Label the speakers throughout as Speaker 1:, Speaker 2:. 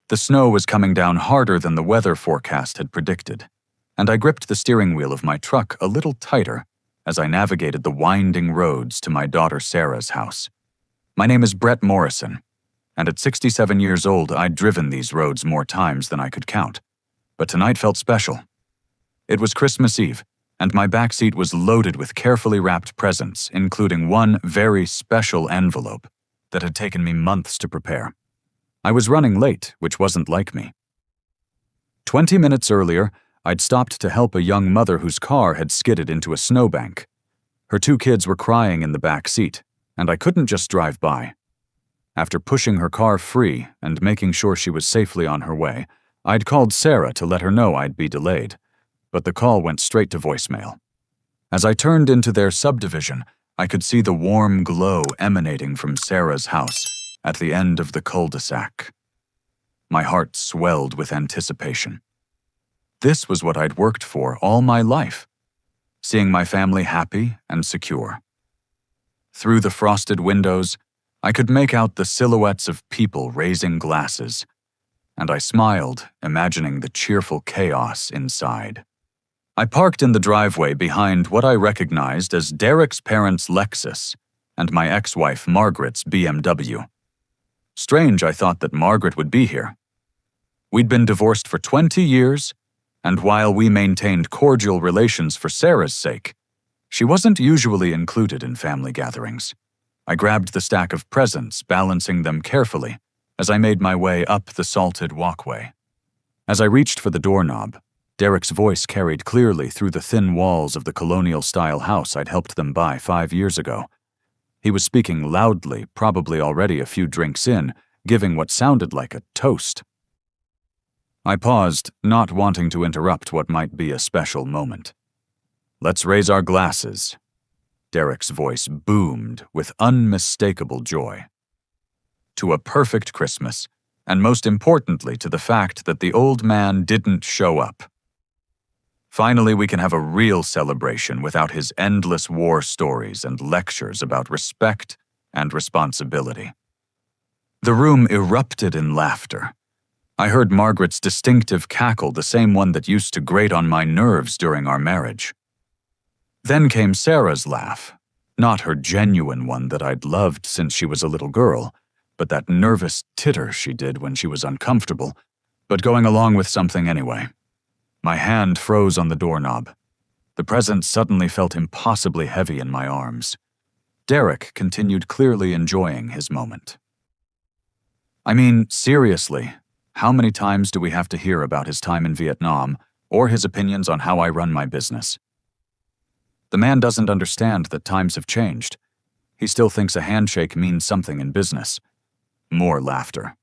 Speaker 1: The snow was coming down harder than the weather forecast had predicted, and I gripped the steering wheel of my truck a little tighter as I navigated the winding roads to my daughter Sarah's house. My name is Brett Morrison, and at 67 years old, I'd driven these roads more times than I could count. But tonight felt special. It was Christmas Eve, and my backseat was loaded with carefully wrapped presents, including one very special envelope that had taken me months to prepare. I was running late, which wasn't like me. 20 minutes earlier, I'd stopped to help a young mother whose car had skidded into a snowbank. Her 2 kids were crying in the back seat, and I couldn't just drive by. After pushing her car free and making sure she was safely on her way, I'd called Sarah to let her know I'd be delayed, but the call went straight to voicemail. As I turned into their subdivision, I could see the warm glow emanating from Sarah's house at the end of the cul-de-sac. My heart swelled with anticipation. This was what I'd worked for all my life, seeing my family happy and secure. Through the frosted windows, I could make out the silhouettes of people raising glasses, and I smiled, imagining the cheerful chaos inside. I parked in the driveway behind what I recognized as Derek's parents' Lexus and my ex-wife Margaret's BMW. Strange, I thought, that Margaret would be here. We'd been divorced for 20 years, and while we maintained cordial relations for Sarah's sake, she wasn't usually included in family gatherings. I grabbed the stack of presents, balancing them carefully as I made my way up the salted walkway. As I reached for the doorknob, Derek's voice carried clearly through the thin walls of the colonial-style house I'd helped them buy 5 years ago. He was speaking loudly, probably already a few drinks in, giving what sounded like a toast. I paused, not wanting to interrupt what might be a special moment. "Let's raise our glasses." Derek's voice boomed with unmistakable joy. "To a perfect Christmas, and most importantly to the fact that the old man didn't show up. Finally, we can have a real celebration without his endless war stories and lectures about respect and responsibility." The room erupted in laughter. I heard Margaret's distinctive cackle, the same one that used to grate on my nerves during our marriage. Then came Sarah's laugh, not her genuine one that I'd loved since she was a little girl, but that nervous titter she did when she was uncomfortable, but going along with something anyway. My hand froze on the doorknob. The present suddenly felt impossibly heavy in my arms. Derek continued clearly enjoying his moment. I mean, seriously, how many times do we have to hear about his time in Vietnam or his opinions on how I run my business? The man doesn't understand that times have changed. He still thinks a handshake means something in business. More laughter.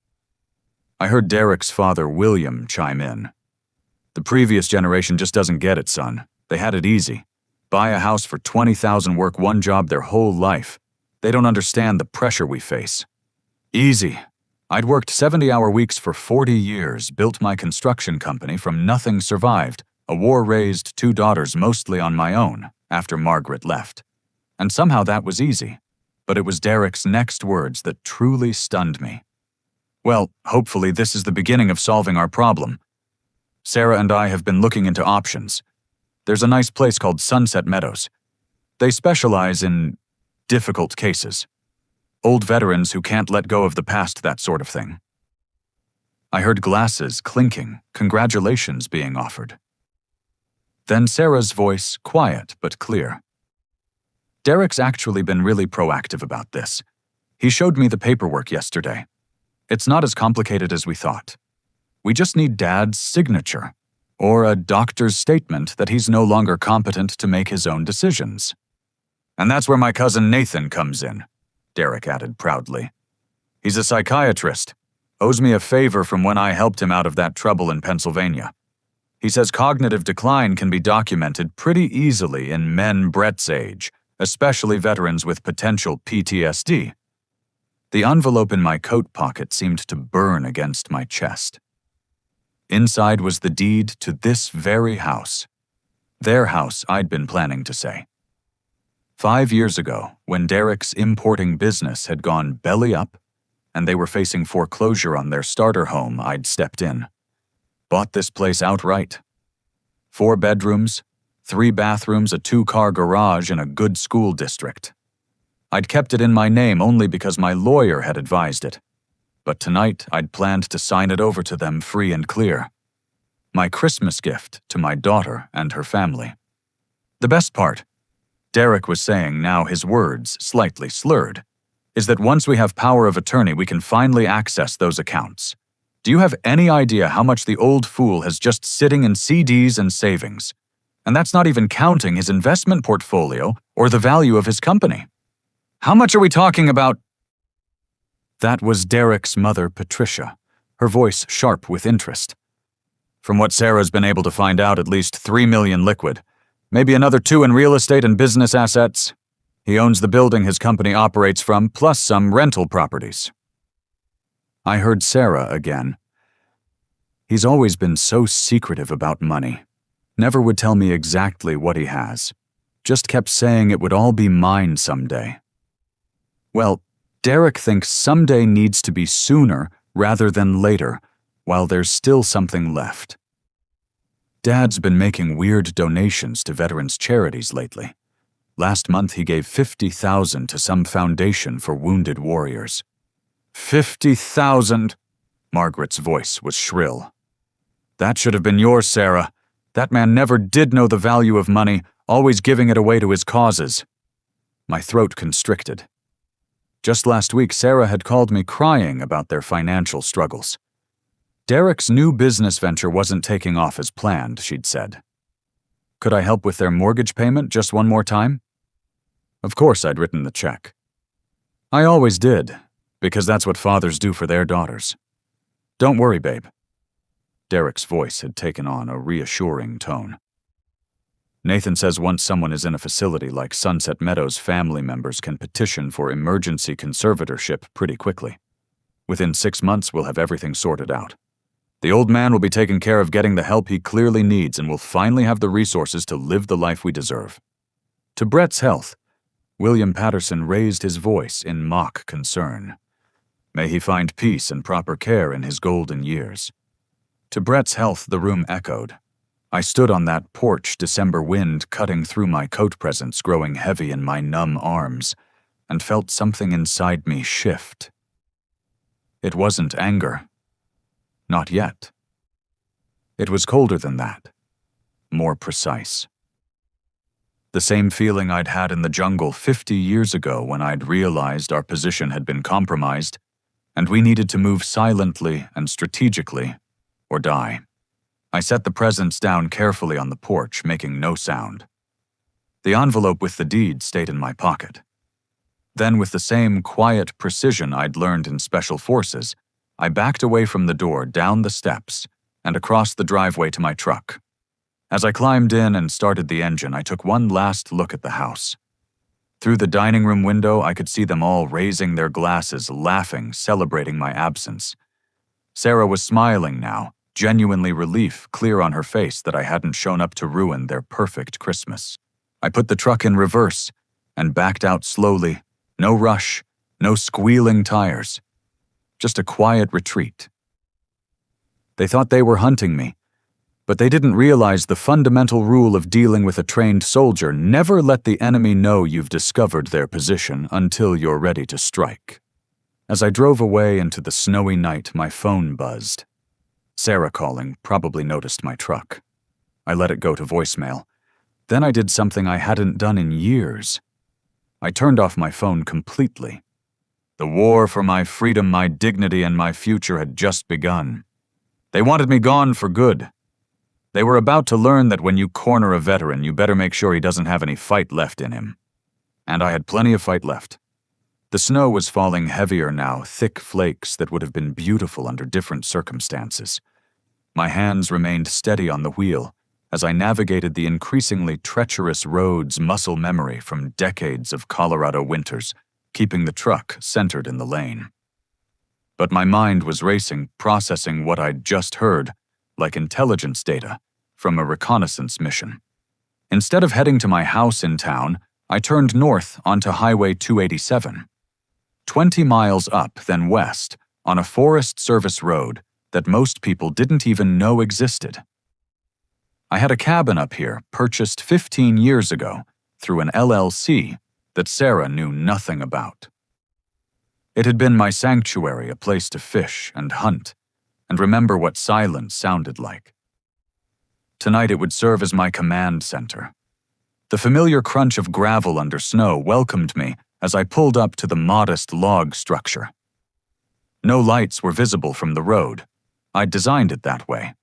Speaker 1: I heard Derek's father, William, chime in. "The previous generation just doesn't get it, son. They had it easy. Buy a house for $20,000, work one job their whole life. They don't understand the pressure we face. Easy. I'd worked 70-hour weeks for 40 years, built my construction company from nothing, survived, a war-raised 2 daughters mostly on my own after Margaret left. And somehow that was easy. But it was Derek's next words that truly stunned me. Well, hopefully this is the beginning of solving our problem. Sarah and I have been looking into options. There's a nice place called Sunset Meadows. They specialize in difficult cases. Old veterans who can't let go of the past, that sort of thing." I heard glasses clinking, congratulations being offered. Then Sarah's voice, quiet but clear. "Derek's actually been really proactive about this. He showed me the paperwork yesterday. It's not as complicated as we thought. We just need Dad's signature, or a doctor's statement that he's no longer competent to make his own decisions. And that's where my cousin Nathan comes in," Derek added proudly. "He's a psychiatrist, owes me a favor from when I helped him out of that trouble in Pennsylvania. He says cognitive decline can be documented pretty easily in men Brett's age, especially veterans with potential PTSD." The envelope in my coat pocket seemed to burn against my chest. Inside was the deed to this very house. Their house, I'd been planning to say. 5 years ago, when Derek's importing business had gone belly up, and they were facing foreclosure on their starter home, I'd stepped in. Bought this place outright. 4 bedrooms, 3 bathrooms, a 2-car garage in a good school district. I'd kept it in my name only because my lawyer had advised it. But tonight I'd planned to sign it over to them free and clear. My Christmas gift to my daughter and her family. The best part, Derek was saying, now his words slightly slurred, is that once we have power of attorney, we can finally access those accounts. Do you have any idea how much the old fool has just sitting in CDs and savings? And that's not even counting his investment portfolio or the value of his company. How much are we talking about? That was Derek's mother, Patricia, her voice sharp with interest. From what Sarah's been able to find out, at least $3 million liquid. Maybe another 2 in real estate and business assets. He owns the building his company operates from, plus some rental properties. I heard Sarah again. He's always been so secretive about money. Never would tell me exactly what he has. Just kept saying it would all be mine someday. Well, Derek thinks someday needs to be sooner rather than later, while there's still something left. Dad's been making weird donations to veterans' charities lately. Last month he gave $50,000 to some foundation for wounded warriors. $50,000! Margaret's voice was shrill. That should have been yours, Sarah. That man never did know the value of money, always giving it away to his causes. My throat constricted. Just last week, Sarah had called me crying about their financial struggles. Derek's new business venture wasn't taking off as planned, she'd said. Could I help with their mortgage payment just one more time? Of course I'd written the check. I always did, because that's what fathers do for their daughters. Don't worry, babe. Derek's voice had taken on a reassuring tone. Nathan says once someone is in a facility like Sunset Meadows, family members can petition for emergency conservatorship pretty quickly. Within 6 months, we'll have everything sorted out. The old man will be taken care of, getting the help he clearly needs, and will finally have the resources to live the life we deserve. To Brett's health, William Patterson raised his voice in mock concern. May he find peace and proper care in his golden years. To Brett's health, the room echoed. I stood on that porch, December wind cutting through my coat presents, growing heavy in my numb arms, and felt something inside me shift. It wasn't anger. Not yet. It was colder than that. More precise. The same feeling I'd had in the jungle 50 years ago when I'd realized our position had been compromised, and we needed to move silently and strategically, or die. I set the presents down carefully on the porch, making no sound. The envelope with the deed stayed in my pocket. Then, with the same quiet precision I'd learned in Special Forces, I backed away from the door, down the steps, and across the driveway to my truck. As I climbed in and started the engine, I took one last look at the house. Through the dining room window, I could see them all raising their glasses, laughing, celebrating my absence. Sarah was smiling now, genuinely relief clear on her face that I hadn't shown up to ruin their perfect Christmas. I put the truck in reverse and backed out slowly. No rush, no squealing tires. Just a quiet retreat. They thought they were hunting me, but they didn't realize the fundamental rule of dealing with a trained soldier: never let the enemy know you've discovered their position until you're ready to strike. As I drove away into the snowy night, my phone buzzed. Sarah calling, probably noticed my truck. I let it go to voicemail. Then I did something I hadn't done in years. I turned off my phone completely. The war for my freedom, my dignity, and my future had just begun. They wanted me gone for good. They were about to learn that when you corner a veteran, you better make sure he doesn't have any fight left in him. And I had plenty of fight left. The snow was falling heavier now, thick flakes that would have been beautiful under different circumstances. My hands remained steady on the wheel as I navigated the increasingly treacherous roads, muscle memory from decades of Colorado winters, keeping the truck centered in the lane. But my mind was racing, processing what I'd just heard, like intelligence data from a reconnaissance mission. Instead of heading to my house in town, I turned north onto Highway 287. 20 miles up, then west, on a Forest Service road that most people didn't even know existed. I had a cabin up here purchased 15 years ago through an LLC that Sarah knew nothing about. It had been my sanctuary, a place to fish and hunt, and remember what silence sounded like. Tonight it would serve as my command center. The familiar crunch of gravel under snow welcomed me as I pulled up to the modest log structure. No lights were visible from the road. I'd designed it that way.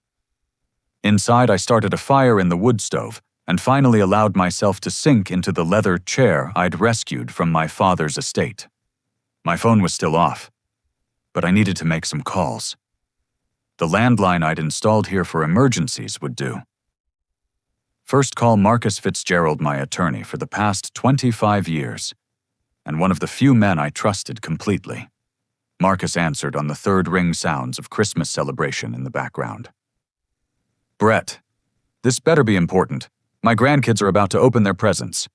Speaker 1: Inside, I started a fire in the wood stove and finally allowed myself to sink into the leather chair I'd rescued from my father's estate. My phone was still off, but I needed to make some calls. The landline I'd installed here for emergencies would do. First, call Marcus Fitzgerald, my attorney for the past 25 years, and one of the few men I trusted completely. Marcus answered on the third ring sounds of Christmas celebration in the background. Brett, this better be important. My grandkids are about to open their presents.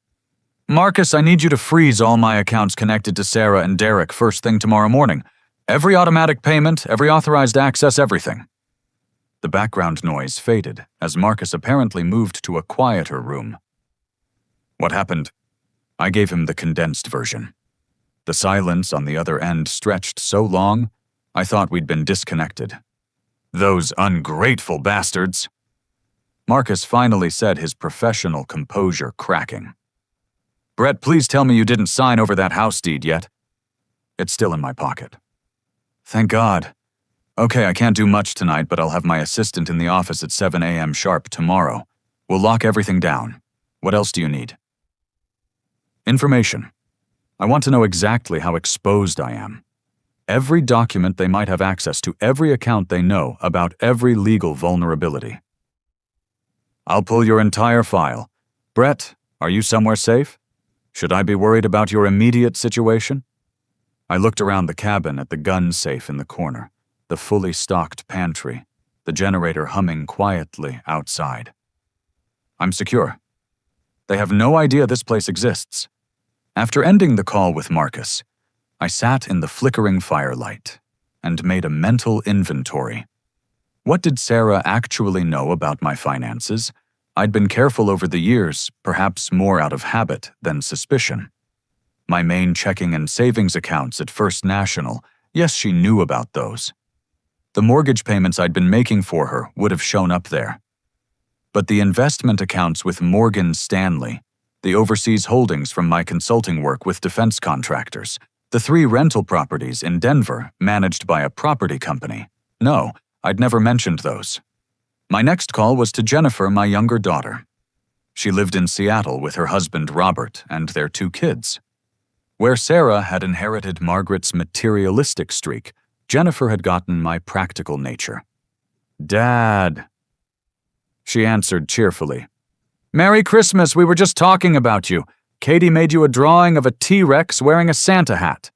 Speaker 1: Marcus, I need you to freeze all my accounts connected to Sarah and Derek first thing tomorrow morning. Every automatic payment, every authorized access, everything. The background noise faded as Marcus apparently moved to a quieter room. What happened? I gave him the condensed version. The silence on the other end stretched so long, I thought we'd been disconnected. Those ungrateful bastards! Marcus finally said, his professional composure cracking. Brett, please tell me you didn't sign over that house deed yet. It's still in my pocket. Thank God. Okay, I can't do much tonight, but I'll have my assistant in the office at 7 a.m. sharp tomorrow. We'll lock everything down. What else do you need? Information. I want to know exactly how exposed I am. Every document they might have access to, every account they know about every legal vulnerability. I'll pull your entire file. Brett, are you somewhere safe? Should I be worried about your immediate situation? I looked around the cabin at the gun safe in the corner, the fully stocked pantry, the generator humming quietly outside. I'm secure. They have no idea this place exists. After ending the call with Marcus, I sat in the flickering firelight and made a mental inventory. What did Sarah actually know about my finances? I'd been careful over the years, perhaps more out of habit than suspicion. My main checking and savings accounts at First National, yes, she knew about those. The mortgage payments I'd been making for her would have shown up there. But the investment accounts with Morgan Stanley, the overseas holdings from my consulting work with defense contractors, the 3 rental properties in Denver managed by a property company. No, I'd never mentioned those. My next call was to Jennifer, my younger daughter. She lived in Seattle with her husband Robert and their 2 kids. Where Sarah had inherited Margaret's materialistic streak, Jennifer had gotten my practical nature. Dad. She answered cheerfully. Merry Christmas, we were just talking about you. Katie made you a drawing of a T-Rex wearing a Santa hat.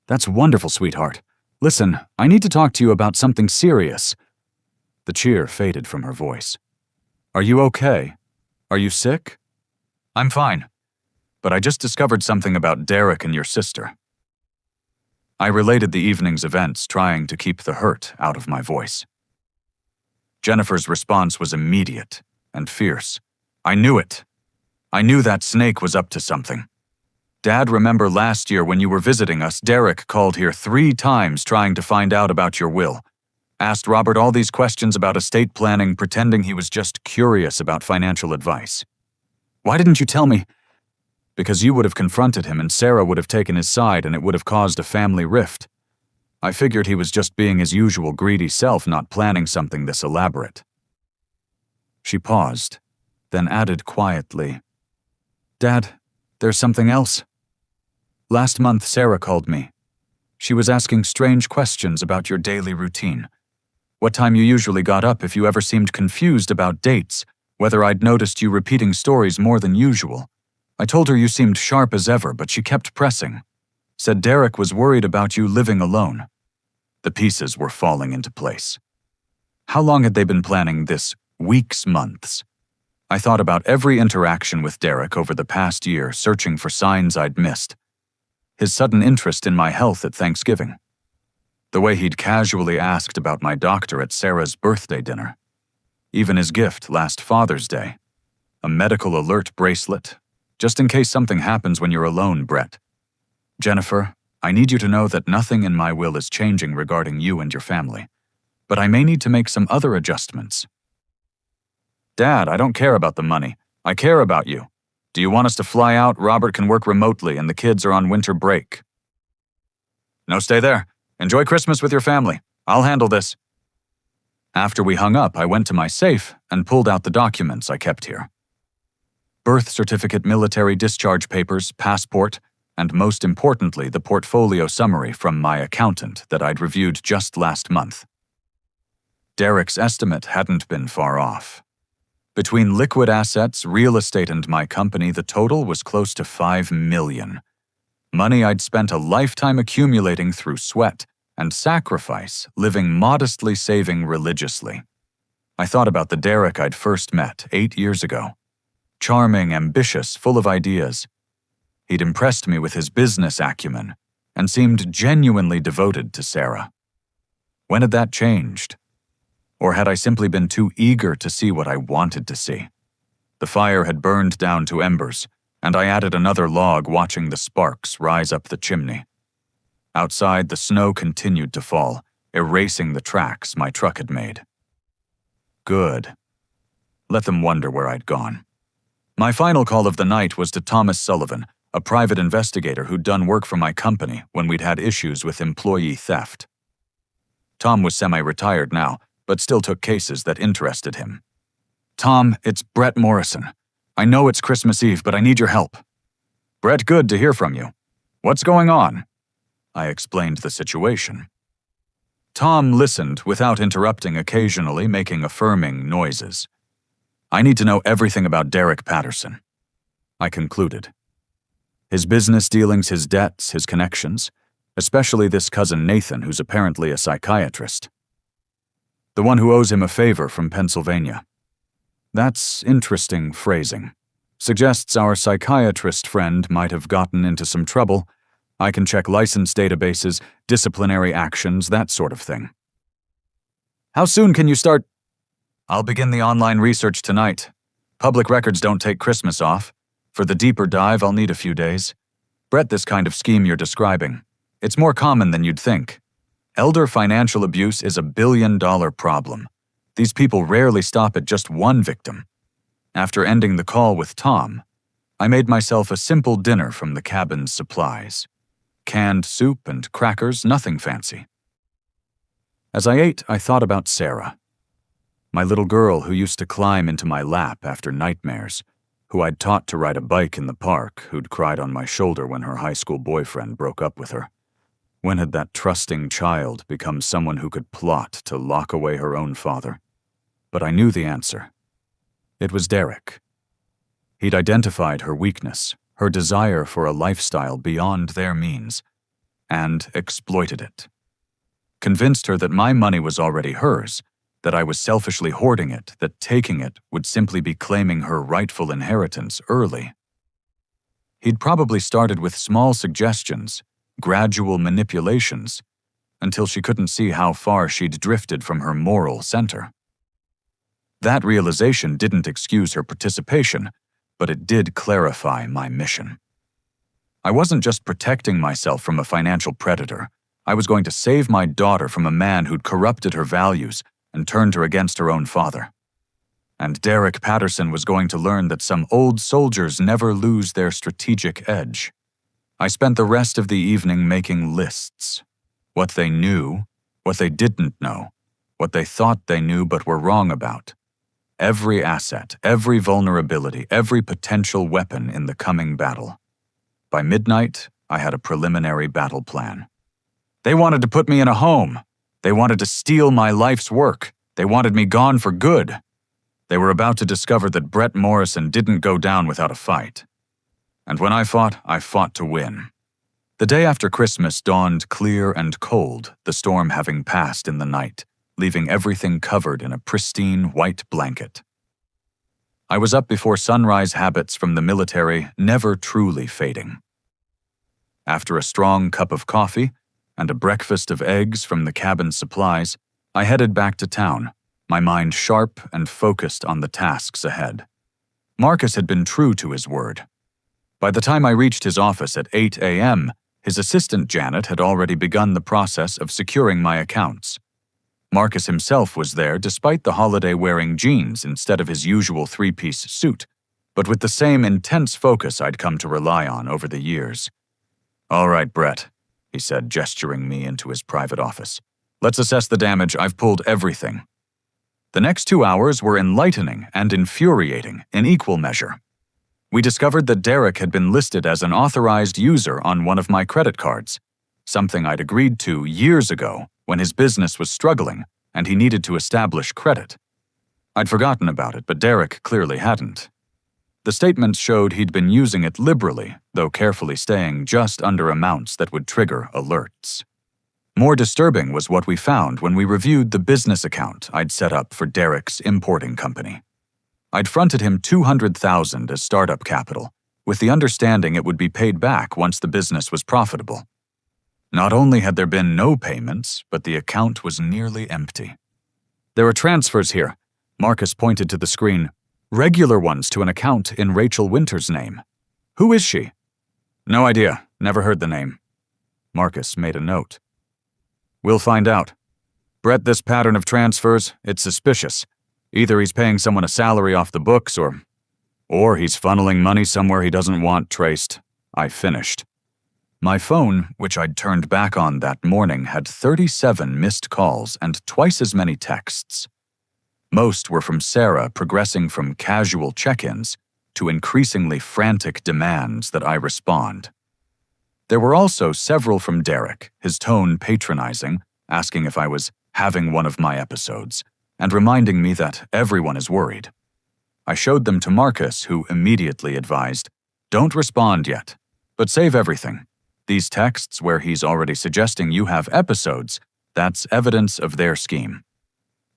Speaker 1: That's wonderful, sweetheart. Listen, I need to talk to you about something serious. The cheer faded from her voice. Are you okay? Are you sick? I'm fine, but I just discovered something about Derek and your sister. I related the evening's events, trying to keep the hurt out of my voice. Jennifer's response was immediate and fierce. I knew it. I knew that snake was up to something. Dad, remember last year when you were visiting us, Derek called here 3 times trying to find out about your will. Asked Robert all these questions about estate planning, pretending he was just curious about financial advice. Why didn't you tell me? Because you would have confronted him and Sarah would have taken his side and it would have caused a family rift. I figured he was just being his usual greedy self, not planning something this elaborate. She paused, then added quietly, Dad, there's something else. Last month, Sarah called me. She was asking strange questions about your daily routine. What time you usually got up, if you ever seemed confused about dates, whether I'd noticed you repeating stories more than usual. I told her you seemed sharp as ever, but she kept pressing. Said Derek was worried about you living alone. The pieces were falling into place. How long had they been planning this? Weeks, months. I thought about every interaction with Derek over the past year, searching for signs I'd missed. his sudden interest in my health at Thanksgiving, the way he'd casually asked about my doctor at Sarah's birthday dinner, even his gift last Father's Day, a medical alert bracelet, just in case something happens when you're alone, Brett. Jennifer, I need you to know that nothing in my will is changing regarding you and your family, but I may need to make some other adjustments. Dad, I don't care about the money. I care about you. Do you want us to fly out? Robert can work remotely and the kids are on winter break. No, stay there. Enjoy Christmas with your family. I'll handle this. After we hung up, I went to my safe and pulled out the documents I kept here. Birth certificate, military discharge papers, passport, and most importantly, the portfolio summary from my accountant that I'd reviewed just last month. Derek's estimate hadn't been far off. Between liquid assets, real estate, and my company, the total was close to $5 million. Money I'd spent a lifetime accumulating through sweat and sacrifice, living modestly, saving religiously. I thought about the Derek I'd first met 8 years ago. Charming, ambitious, full of ideas. He'd impressed me with his business acumen and seemed genuinely devoted to Sarah. When had that changed? Or had I simply been too eager to see what I wanted to see? The fire had burned down to embers, and I added another log, watching the sparks rise up the chimney. Outside, the snow continued to fall, erasing the tracks my truck had made. Good. Let them wonder where I'd gone. My final call of the night was to Thomas Sullivan, a private investigator who'd done work for my company when we'd had issues with employee theft. Tom was semi-retired now, but still took cases that interested him. Tom, it's Brett Morrison. I know it's Christmas Eve, but I need your help. Brett, good to hear from you. What's going on? I explained the situation. Tom listened without interrupting, occasionally making affirming noises. I need to know everything about Derek Patterson, I concluded. His business dealings, his debts, his connections, especially this cousin Nathan, who's apparently a psychiatrist. The one who owes him a favor from Pennsylvania. That's interesting phrasing. Suggests our psychiatrist friend might have gotten into some trouble. I can check license databases, disciplinary actions, that sort of thing. How soon can you start? I'll begin the online research tonight. Public records don't take Christmas off. For the deeper dive, I'll need a few days. Brett, this kind of scheme you're describing, it's more common than you'd think. Elder financial abuse is a billion-dollar problem. These people rarely stop at just one victim. After ending the call with Tom, I made myself a simple dinner from the cabin's supplies. Canned soup and crackers, nothing fancy. As I ate, I thought about Sarah, my little girl who used to climb into my lap after nightmares, who I'd taught to ride a bike in the park, who'd cried on my shoulder when her high school boyfriend broke up with her. When had that trusting child become someone who could plot to lock away her own father? But I knew the answer. It was Derek. He'd identified her weakness, her desire for a lifestyle beyond their means, and exploited it. Convinced her that my money was already hers, that I was selfishly hoarding it, that taking it would simply be claiming her rightful inheritance early. He'd probably started with small suggestions, gradual manipulations, until she couldn't see how far she'd drifted from her moral center. That realization didn't excuse her participation, but it did clarify my mission. I wasn't just protecting myself from a financial predator. I was going to save my daughter from a man who'd corrupted her values and turned her against her own father. And Derek Patterson was going to learn that some old soldiers never lose their strategic edge. I spent the rest of the evening making lists. What they knew, what they didn't know, what they thought they knew but were wrong about. Every asset, every vulnerability, every potential weapon in the coming battle. By midnight, I had a preliminary battle plan. They wanted to put me in a home. They wanted to steal my life's work. They wanted me gone for good. They were about to discover that Brett Morrison didn't go down without a fight. And when I fought to win. The day after Christmas dawned clear and cold, the storm having passed in the night, leaving everything covered in a pristine white blanket. I was up before sunrise, habits from the military never truly fading. After a strong cup of coffee and a breakfast of eggs from the cabin's supplies, I headed back to town, my mind sharp and focused on the tasks ahead. Marcus had been true to his word. By the time I reached his office at 8 a.m., his assistant Janet had already begun the process of securing my accounts. Marcus himself was there despite the holiday-wearing jeans instead of his usual three-piece suit, but with the same intense focus I'd come to rely on over the years. "All right, Brett," he said, gesturing me into his private office. "Let's assess the damage. I've pulled everything." The next 2 hours were enlightening and infuriating in equal measure. We discovered that Derek had been listed as an authorized user on one of my credit cards, something I'd agreed to years ago when his business was struggling and he needed to establish credit. I'd forgotten about it, but Derek clearly hadn't. The statements showed he'd been using it liberally, though carefully staying just under amounts that would trigger alerts. More disturbing was what we found when we reviewed the business account I'd set up for Derek's importing company. I'd fronted him $200,000 as startup capital, with the understanding it would be paid back once the business was profitable. Not only had there been no payments, but the account was nearly empty. "There are transfers here," Marcus pointed to the screen. "Regular ones to an account in Rachel Winter's name. Who is she?" "No idea. Never heard the name." Marcus made a note. "We'll find out. Brett, this pattern of transfers, it's suspicious. Either he's paying someone a salary off the books or he's funneling money somewhere he doesn't want traced." I finished. My phone, which I'd turned back on that morning, had 37 missed calls and twice as many texts. Most were from Sarah, progressing from casual check-ins to increasingly frantic demands that I respond. There were also several from Derek, his tone patronizing, asking if I was having one of my episodes, and reminding me that everyone is worried. I showed them to Marcus, who immediately advised, "Don't respond yet, but save everything. These texts where he's already suggesting you have episodes, that's evidence of their scheme."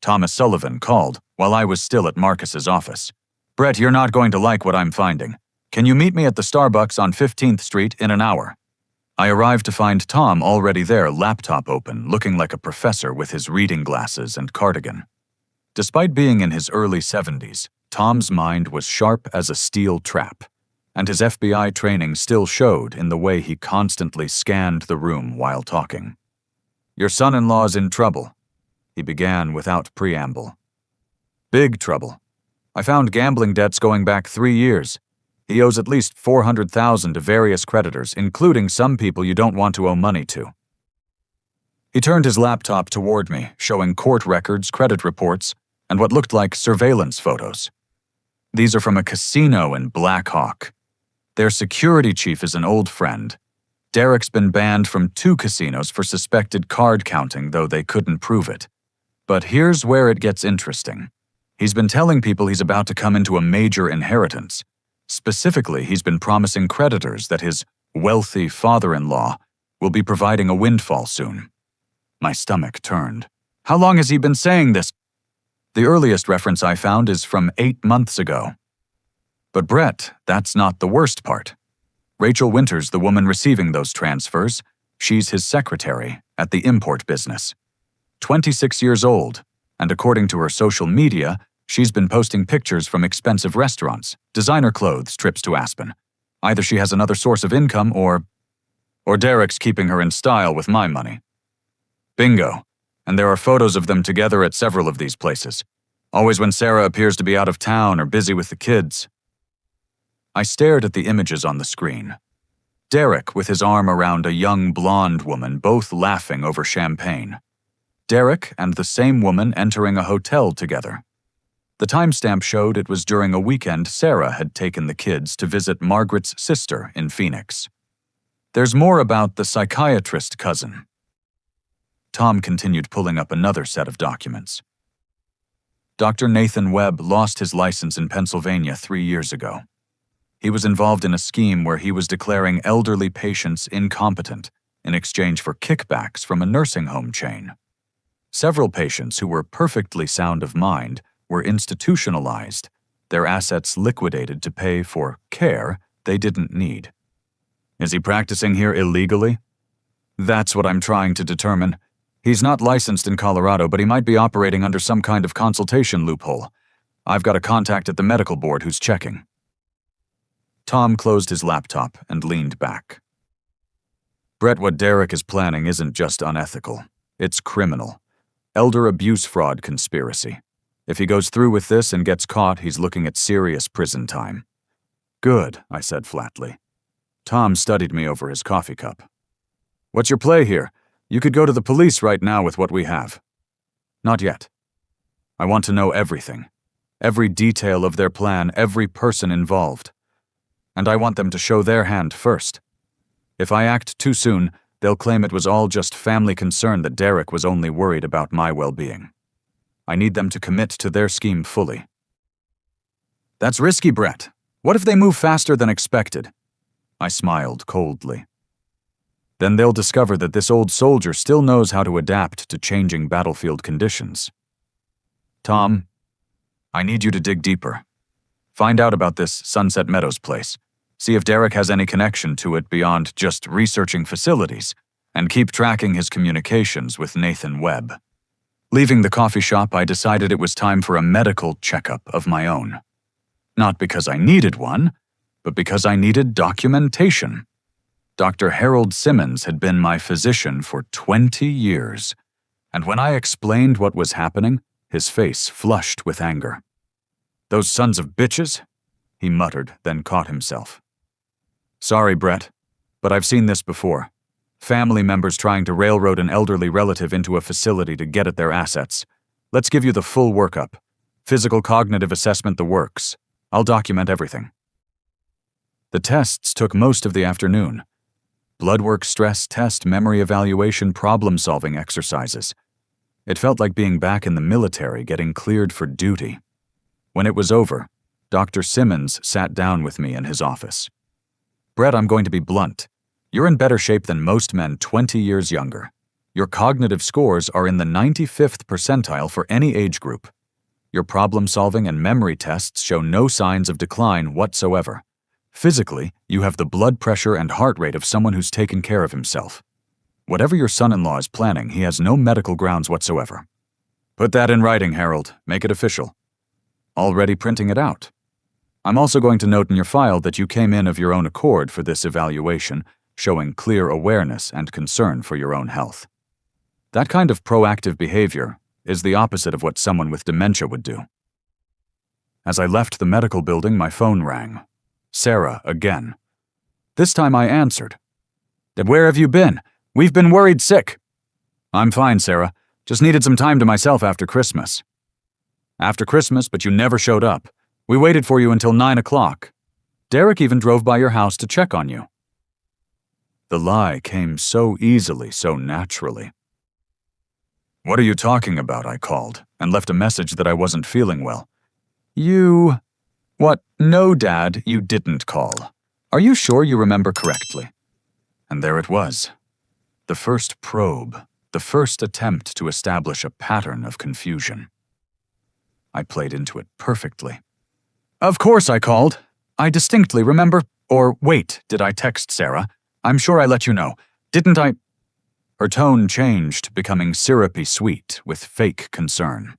Speaker 1: Thomas Sullivan called while I was still at Marcus's office. "Brett, you're not going to like what I'm finding. Can you meet me at the Starbucks on 15th Street in an hour?" I arrived to find Tom already there, laptop open, looking like a professor with his reading glasses and cardigan. Despite being in his early 70s, Tom's mind was sharp as a steel trap, and his FBI training still showed in the way he constantly scanned the room while talking. "Your son-in-law's in trouble," he began without preamble. "Big trouble. I found gambling debts going back 3 years. He owes at least $400,000 to various creditors, including some people you don't want to owe money to." He turned his laptop toward me, showing court records, credit reports, and what looked like surveillance photos. "These are from a casino in Black Hawk. Their security chief is an old friend. Derek's been banned from 2 casinos for suspected card counting, though they couldn't prove it. But here's where it gets interesting. He's been telling people he's about to come into a major inheritance. Specifically, he's been promising creditors that his wealthy father-in-law will be providing a windfall soon." My stomach turned. "How long has he been saying this?" "The earliest reference I found is from 8 months ago." "But Brett, that's not the worst part. Rachel Winters, the woman receiving those transfers, she's his secretary at the import business. 26 years old, and according to her social media, she's been posting pictures from expensive restaurants, designer clothes, trips to Aspen. Either she has another source of income or Derek's keeping her in style with my money. Bingo. And there are photos of them together at several of these places. Always when Sarah appears to be out of town or busy with the kids." I stared at the images on the screen. Derek with his arm around a young blonde woman, both laughing over champagne. Derek and the same woman entering a hotel together. The timestamp showed it was during a weekend Sarah had taken the kids to visit Margaret's sister in Phoenix. "There's more about the psychiatrist cousin." Tom continued pulling up another set of documents. Dr. Nathan Webb lost his license in Pennsylvania 3 years ago. He was involved in a scheme where he was declaring elderly patients incompetent in exchange for kickbacks from a nursing home chain. Several patients who were perfectly sound of mind were institutionalized, their assets liquidated to pay for care they didn't need. Is he practicing here illegally? That's what I'm trying to determine. He's not licensed in Colorado, but he might be operating under some kind of consultation loophole. I've got a contact at the medical board who's checking. Tom closed his laptop and leaned back. Brett, what Derek is planning isn't just unethical. It's criminal. Elder abuse fraud conspiracy. If he goes through with this and gets caught, he's looking at serious prison time. Good, I said flatly. Tom studied me over his coffee cup. What's your play here? You could go to the police right now with what we have. Not yet. I want to know everything. Every detail of their plan, every person involved. And I want them to show their hand first. If I act too soon, they'll claim it was all just family concern, that Derek was only worried about my well-being. I need them to commit to their scheme fully. That's risky, Brett. What if they move faster than expected? I smiled coldly. Then they'll discover that this old soldier still knows how to adapt to changing battlefield conditions. Tom, I need you to dig deeper. Find out about this Sunset Meadows place. See if Derek has any connection to it beyond just researching facilities, and keep tracking his communications with Nathan Webb. Leaving the coffee shop, I decided it was time for a medical checkup of my own. Not because I needed one, but because I needed documentation. Dr. Harold Simmons had been my physician for 20 years, and when I explained what was happening, his face flushed with anger. Those sons of bitches? He muttered, then caught himself. Sorry, Brett, but I've seen this before. Family members trying to railroad an elderly relative into a facility to get at their assets. Let's give you the full workup. Physical cognitive assessment, the works. I'll document everything. The tests took most of the afternoon. Blood work, stress test, memory evaluation, problem-solving exercises. It felt like being back in the military, getting cleared for duty. When it was over, Dr. Simmons sat down with me in his office. Brett, I'm going to be blunt. You're in better shape than most men 20 years younger. Your cognitive scores are in the 95th percentile for any age group. Your problem-solving and memory tests show no signs of decline whatsoever. Physically, you have the blood pressure and heart rate of someone who's taken care of himself. Whatever your son-in-law is planning, he has no medical grounds whatsoever. Put that in writing, Harold. Make it official. Already printing it out. I'm also going to note in your file that you came in of your own accord for this evaluation, showing clear awareness and concern for your own health. That kind of proactive behavior is the opposite of what someone with dementia would do. As I left the medical building, my phone rang. Sarah again. This time I answered. Where have you been? We've been worried sick. I'm fine, Sarah. Just needed some time to myself after Christmas. After Christmas, but you never showed up. We waited for you until 9 o'clock. Derek even drove by your house to check on you. The lie came so easily, so naturally. What are you talking about? I called, and left a message that I wasn't feeling well. You... What? No, Dad, you didn't call. Are you sure you remember correctly? And there it was. The first probe, the first attempt to establish a pattern of confusion. I played into it perfectly. Of course I called. I distinctly remember. Or wait, did I text Sarah? I'm sure I let you know. Didn't I? Her tone changed, becoming syrupy sweet with fake concern.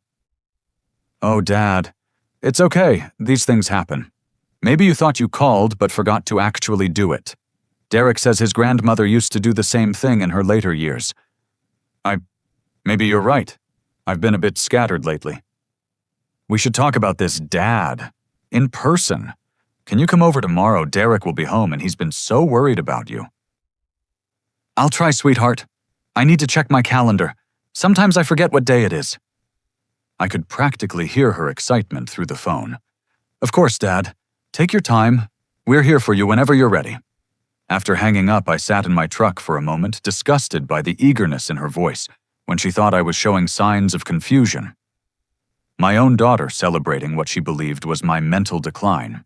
Speaker 1: Oh, Dad. It's okay. These things happen. Maybe you thought you called but forgot to actually do it. Derek says his grandmother used to do the same thing in her later years. Maybe you're right. I've been a bit scattered lately. We should talk about this, Dad. In person. Can you come over tomorrow? Derek will be home and he's been so worried about you. I'll try, sweetheart. I need to check my calendar. Sometimes I forget what day it is. I could practically hear her excitement through the phone. Of course, Dad. Take your time. We're here for you whenever you're ready. After hanging up, I sat in my truck for a moment, disgusted by the eagerness in her voice when she thought I was showing signs of confusion. My own daughter celebrating what she believed was my mental decline.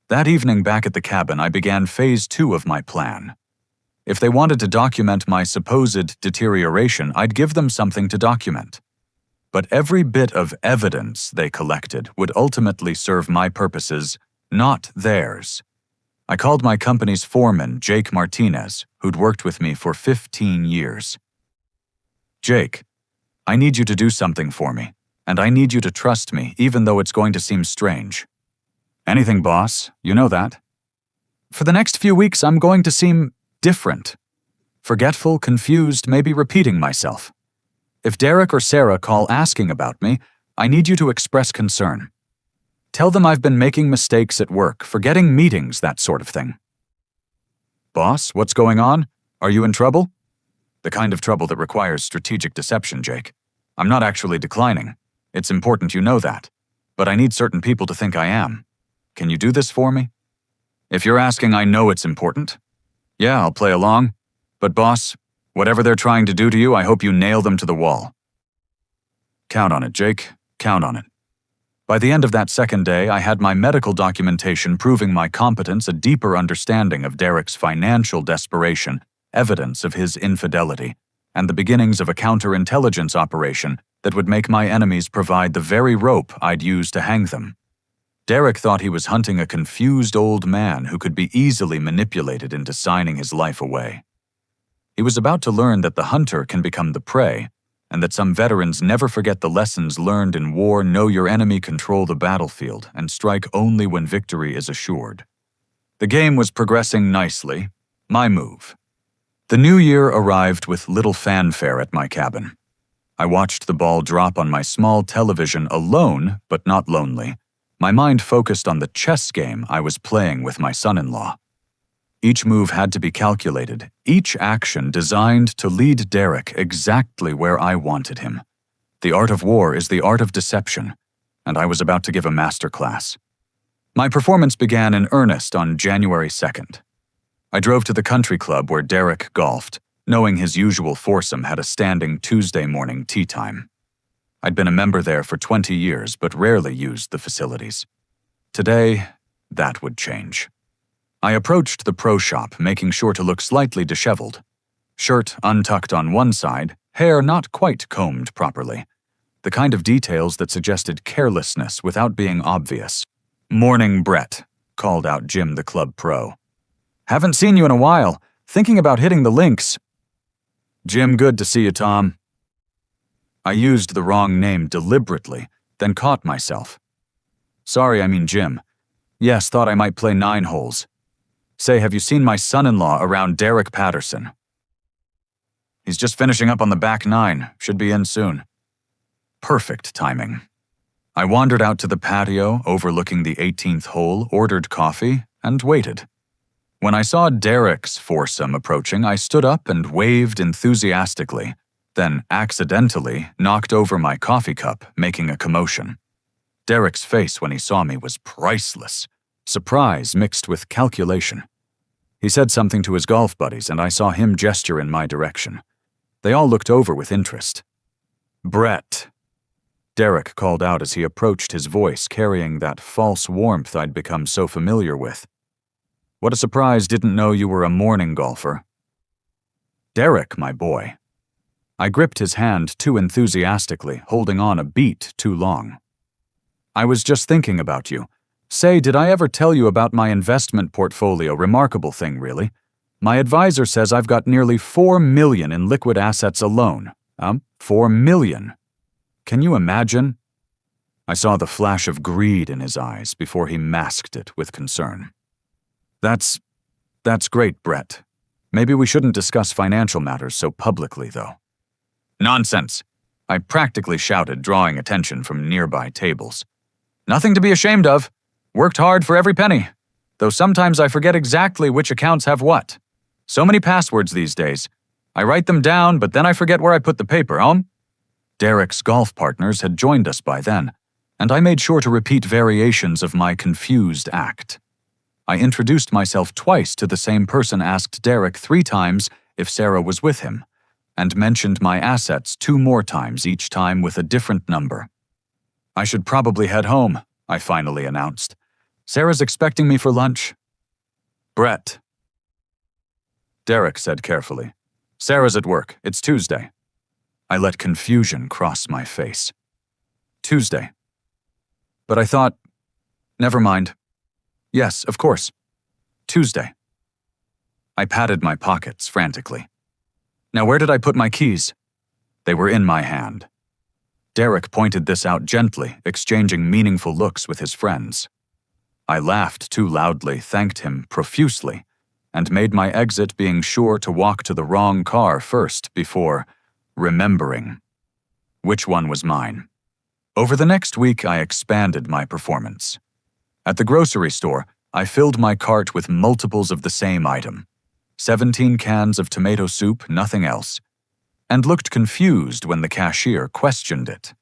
Speaker 1: That evening back at the cabin, I began phase 2 of my plan. If they wanted to document my supposed deterioration, I'd give them something to document. But every bit of evidence they collected would ultimately serve my purposes, not theirs. I called my company's foreman, Jake Martinez, who'd worked with me for 15 years. Jake, I need you to do something for me, and I need you to trust me, even though it's going to seem strange. Anything, boss. You know that. For the next few weeks, I'm going to seem different. Forgetful, confused, maybe repeating myself. If Derek or Sarah call asking about me, I need you to express concern. Tell them I've been making mistakes at work, forgetting meetings, that sort of thing. Boss, what's going on? Are you in trouble? The kind of trouble that requires strategic deception, Jake. I'm not actually declining. It's important you know that. But I need certain people to think I am. Can you do this for me? If you're asking, I know it's important. Yeah, I'll play along. But boss, whatever they're trying to do to you, I hope you nail them to the wall. Count on it, Jake. Count on it. By the end of that second day, I had my medical documentation proving my competence, a deeper understanding of Derek's financial desperation, evidence of his infidelity, and the beginnings of a counterintelligence operation that would make my enemies provide the very rope I'd use to hang them. Derek thought he was hunting a confused old man who could be easily manipulated into signing his life away. He was about to learn that the hunter can become the prey, and that some veterans never forget the lessons learned in war. Know your enemy, control the battlefield, and strike only when victory is assured. The game was progressing nicely. My move. The new year arrived with little fanfare at my cabin. I watched the ball drop on my small television alone, but not lonely. My mind focused on the chess game I was playing with my son-in-law. Each move had to be calculated, each action designed to lead Derek exactly where I wanted him. The art of war is the art of deception, and I was about to give a master class. My performance began in earnest on January 2nd. I drove to the country club where Derek golfed, knowing his usual foursome had a standing Tuesday morning tea time. I'd been a member there for 20 years, but rarely used the facilities. Today, that would change. I approached the pro shop, making sure to look slightly disheveled. Shirt untucked on one side, hair not quite combed properly. The kind of details that suggested carelessness without being obvious. "Morning, Brett," called out Jim, the club pro. "Haven't seen you in a while. Thinking about hitting the links." "Jim, good to see you, Tom." I used the wrong name deliberately, then caught myself. "Sorry, I mean Jim. Yes, thought I might play 9 holes. Say, have you seen my son-in-law around Derek Patterson?" "He's just finishing up on the back 9. Should be in soon." Perfect timing. I wandered out to the patio overlooking the 18th hole, ordered coffee, and waited. When I saw Derek's foursome approaching, I stood up and waved enthusiastically, then accidentally knocked over my coffee cup, making a commotion. Derek's face when he saw me was priceless, surprise mixed with calculation. He said something to his golf buddies, and I saw him gesture in my direction. They all looked over with interest. "Brett," Derek called out as he approached, his voice carrying that false warmth I'd become so familiar with. "What a surprise, didn't know you were a morning golfer." "Derek, my boy." I gripped his hand too enthusiastically, holding on a beat too long. "I was just thinking about you. Say, did I ever tell you about my investment portfolio? Remarkable thing, really. My advisor says I've got nearly $4 million in liquid assets alone. $4 million. Can you imagine?" I saw the flash of greed in his eyes before he masked it with concern. That's great, Brett. Maybe we shouldn't discuss financial matters so publicly, though." "Nonsense," I practically shouted, drawing attention from nearby tables. "Nothing to be ashamed of. Worked hard for every penny, though sometimes I forget exactly which accounts have what. So many passwords these days. I write them down, but then I forget where I put the paper, Derek's golf partners had joined us by then, and I made sure to repeat variations of my confused act. I introduced myself twice to the same person, asked Derek 3 times if Sarah was with him, and mentioned my assets 2 more times, each time with a different number. "I should probably head home," I finally announced. "Sarah's expecting me for lunch." "Brett," Derek said carefully. "Sarah's at work. It's Tuesday." I let confusion cross my face. "Tuesday. But I thought, never mind. Yes, of course. Tuesday. I patted my pockets frantically. Now where did I put my keys? They were in my hand. Derek pointed this out gently, exchanging meaningful looks with his friends. I laughed too loudly, thanked him profusely, and made my exit, being sure to walk to the wrong car first before remembering which one was mine. Over the next week, I expanded my performance. At the grocery store, I filled my cart with multiples of the same item, 17 cans of tomato soup, nothing else, and looked confused when the cashier questioned it.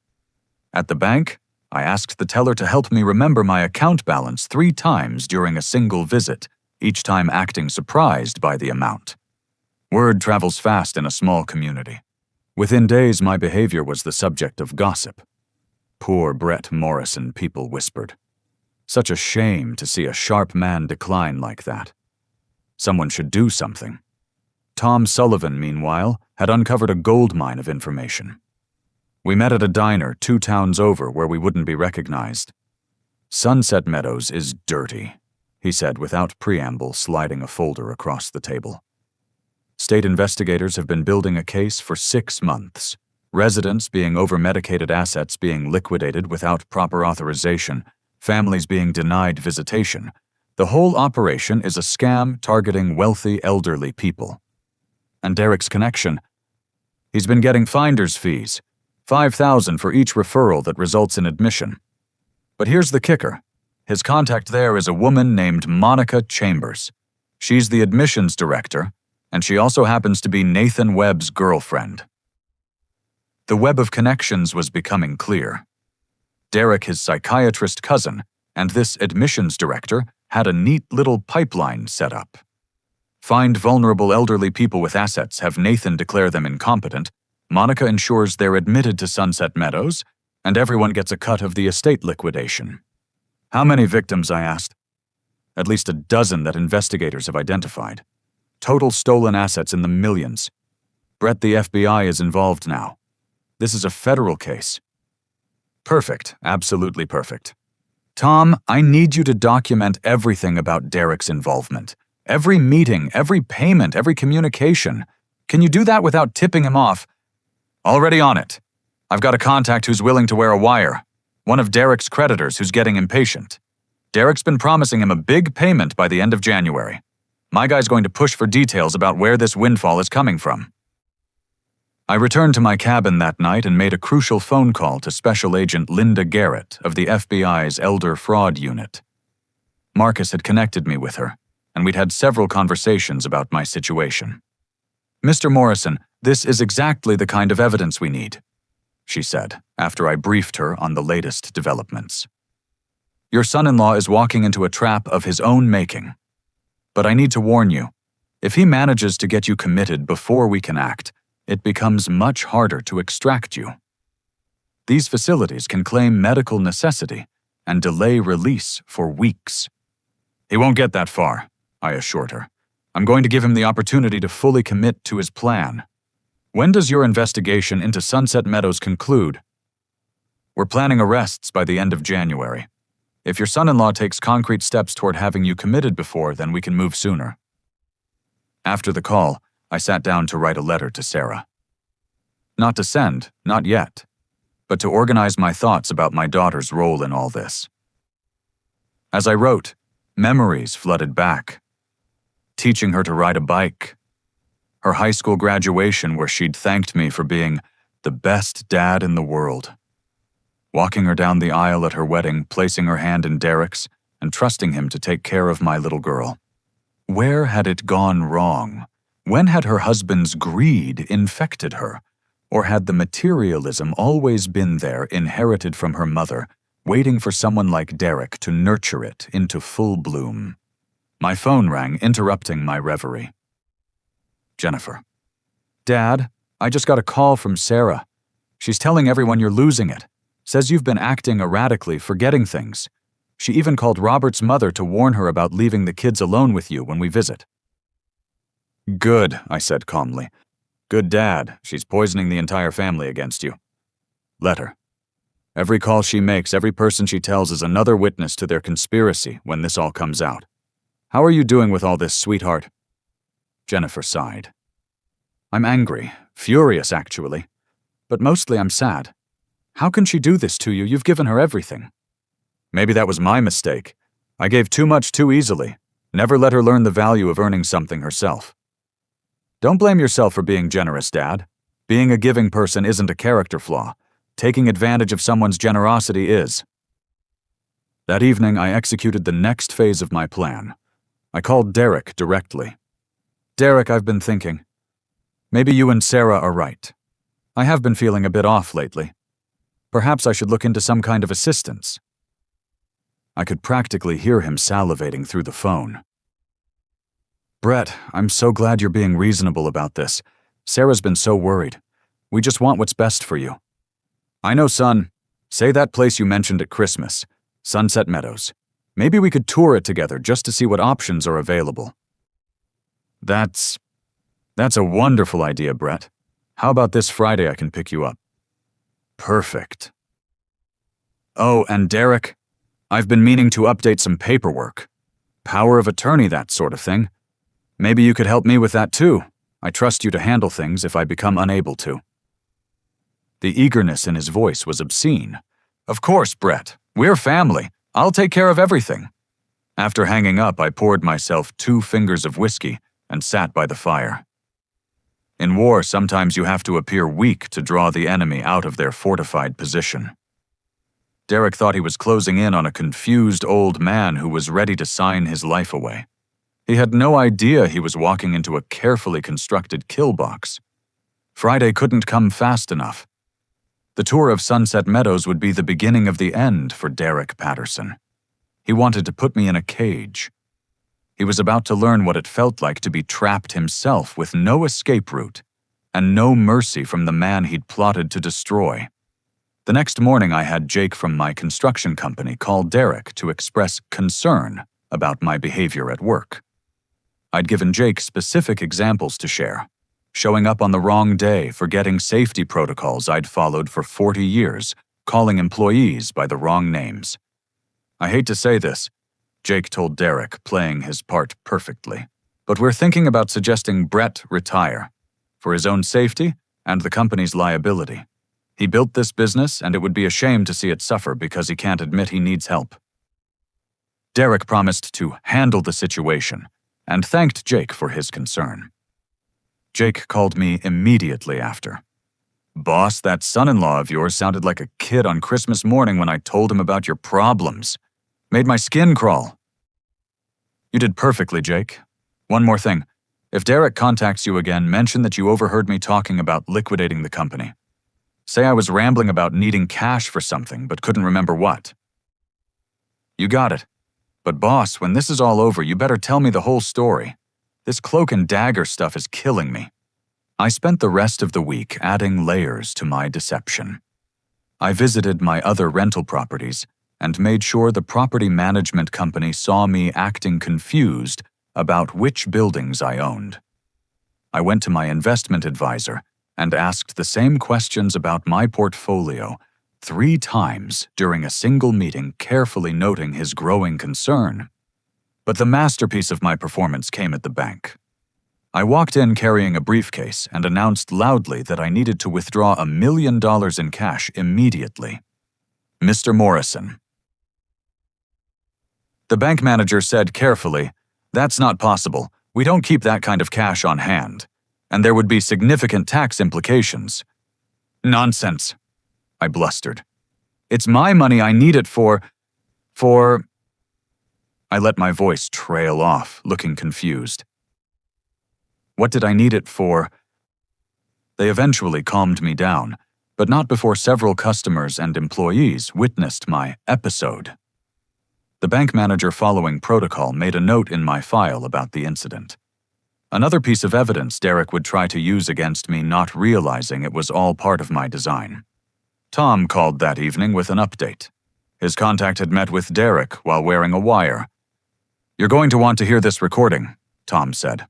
Speaker 1: At the bank, I asked the teller to help me remember my account balance 3 times during a single visit, each time acting surprised by the amount. Word travels fast in a small community. Within days, my behavior was the subject of gossip. Poor Brett Morrison, people whispered. Such a shame to see a sharp man decline like that. Someone should do something. Tom Sullivan, meanwhile, had uncovered a goldmine of information. We met at a diner 2 towns over where we wouldn't be recognized. Sunset Meadows is dirty, he said without preamble, sliding a folder across the table. State investigators have been building a case for 6 months. Residents being over-medicated, assets being liquidated without proper authorization, families being denied visitation. The whole operation is a scam targeting wealthy elderly people. And Derek's connection? He's been getting finder's fees, $5,000 for each referral that results in admission. But here's the kicker. His contact there is a woman named Monica Chambers. She's the admissions director, and she also happens to be Nathan Webb's girlfriend. The web of connections was becoming clear. Derek, his psychiatrist cousin, and this admissions director had a neat little pipeline set up. Find vulnerable elderly people with assets, have Nathan declare them incompetent, Monica ensures they're admitted to Sunset Meadows, and everyone gets a cut of the estate liquidation. How many victims, I asked. At least a dozen that investigators have identified. Total stolen assets in the millions. Brett, the FBI is involved now. This is a federal case. Perfect, absolutely perfect. Tom, I need you to document everything about Derek's involvement. Every meeting, every payment, every communication. Can you do that without tipping him off? Already on it. I've got a contact who's willing to wear a wire. One of Derek's creditors who's getting impatient. Derek's been promising him a big payment by the end of January. My guy's going to push for details about where this windfall is coming from. I returned to my cabin that night and made a crucial phone call to Special Agent Linda Garrett of the FBI's Elder Fraud Unit. Marcus had connected me with her, and we'd had several conversations about my situation. Mr. Morrison, this is exactly the kind of evidence we need, she said, after I briefed her on the latest developments. Your son-in-law is walking into a trap of his own making. But I need to warn you, if he manages to get you committed before we can act, it becomes much harder to extract you. These facilities can claim medical necessity and delay release for weeks. He won't get that far, I assured her. I'm going to give him the opportunity to fully commit to his plan. When does your investigation into Sunset Meadows conclude? We're planning arrests by the end of January. If your son-in-law takes concrete steps toward having you committed before, then we can move sooner. After the call, I sat down to write a letter to Sarah. Not to send, not yet, but to organize my thoughts about my daughter's role in all this. As I wrote, memories flooded back. Teaching her to ride a bike. Her high school graduation where she'd thanked me for being the best dad in the world. Walking her down the aisle at her wedding, placing her hand in Derek's, and trusting him to take care of my little girl. Where had it gone wrong? When had her husband's greed infected her? Or had the materialism always been there, inherited from her mother, waiting for someone like Derek to nurture it into full bloom? My phone rang, interrupting my reverie. Jennifer. Dad, I just got a call from Sarah. She's telling everyone you're losing it. Says you've been acting erratically, forgetting things. She even called Robert's mother to warn her about leaving the kids alone with you when we visit. Good, I said calmly. Good dad, she's poisoning the entire family against you. Let her. Every call she makes, every person she tells is another witness to their conspiracy when this all comes out. How are you doing with all this, sweetheart? Jennifer sighed. I'm angry, furious actually, but mostly I'm sad. How can she do this to you? You've given her everything. Maybe that was my mistake. I gave too much too easily. Never let her learn the value of earning something herself. Don't blame yourself for being generous, Dad. Being a giving person isn't a character flaw. Taking advantage of someone's generosity is. That evening, I executed the next phase of my plan. I called Derek directly. Derek, I've been thinking. Maybe you and Sarah are right. I have been feeling a bit off lately. Perhaps I should look into some kind of assistance. I could practically hear him salivating through the phone. Brett, I'm so glad you're being reasonable about this. Sarah's been so worried. We just want what's best for you. I know, son. Say that place you mentioned at Christmas, Sunset Meadows. Maybe we could tour it together just to see what options are available. That's a wonderful idea, Brett. How about this Friday I can pick you up? Perfect. Oh, and Derek, I've been meaning to update some paperwork. Power of attorney, that sort of thing. Maybe you could help me with that too. I trust you to handle things if I become unable to. The eagerness in his voice was obscene. Of course, Brett. We're family. I'll take care of everything. After hanging up, I poured myself 2 fingers of whiskey and sat by the fire. In war, sometimes you have to appear weak to draw the enemy out of their fortified position. Derek thought he was closing in on a confused old man who was ready to sign his life away. He had no idea he was walking into a carefully constructed kill box. Friday couldn't come fast enough. The tour of Sunset Meadows would be the beginning of the end for Derek Patterson. He wanted to put me in a cage. He was about to learn what it felt like to be trapped himself with no escape route and no mercy from the man he'd plotted to destroy. The next morning, I had Jake from my construction company call Derek to express concern about my behavior at work. I'd given Jake specific examples to share. Showing up on the wrong day, forgetting safety protocols I'd followed for 40 years, calling employees by the wrong names. I hate to say this, Jake told Derek, playing his part perfectly, but we're thinking about suggesting Brett retire, for his own safety and the company's liability. He built this business, and it would be a shame to see it suffer because he can't admit he needs help. Derek promised to handle the situation and thanked Jake for his concern. Jake called me immediately after. Boss, that son-in-law of yours sounded like a kid on Christmas morning when I told him about your problems. Made my skin crawl. You did perfectly, Jake. One more thing. If Derek contacts you again, mention that you overheard me talking about liquidating the company. Say I was rambling about needing cash for something, but couldn't remember what. You got it. But boss, when this is all over, you better tell me the whole story. This cloak and dagger stuff is killing me. I spent the rest of the week adding layers to my deception. I visited my other rental properties and made sure the property management company saw me acting confused about which buildings I owned. I went to my investment advisor and asked the same questions about my portfolio 3 times during a single meeting, carefully noting his growing concern. But the masterpiece of my performance came at the bank. I walked in carrying a briefcase and announced loudly that I needed to withdraw $1 million in cash immediately. Mr. Morrison. The bank manager said carefully, "That's not possible. We don't keep that kind of cash on hand, and there would be significant tax implications." "Nonsense," I blustered. "It's my money. I need it for... I let my voice trail off, looking confused. What did I need it for? They eventually calmed me down, but not before several customers and employees witnessed my episode. The bank manager, following protocol, made a note in my file about the incident. Another piece of evidence Derek would try to use against me, not realizing it was all part of my design. Tom called that evening with an update. His contact had met with Derek while wearing a wire. "You're going to want to hear this recording," Tom said.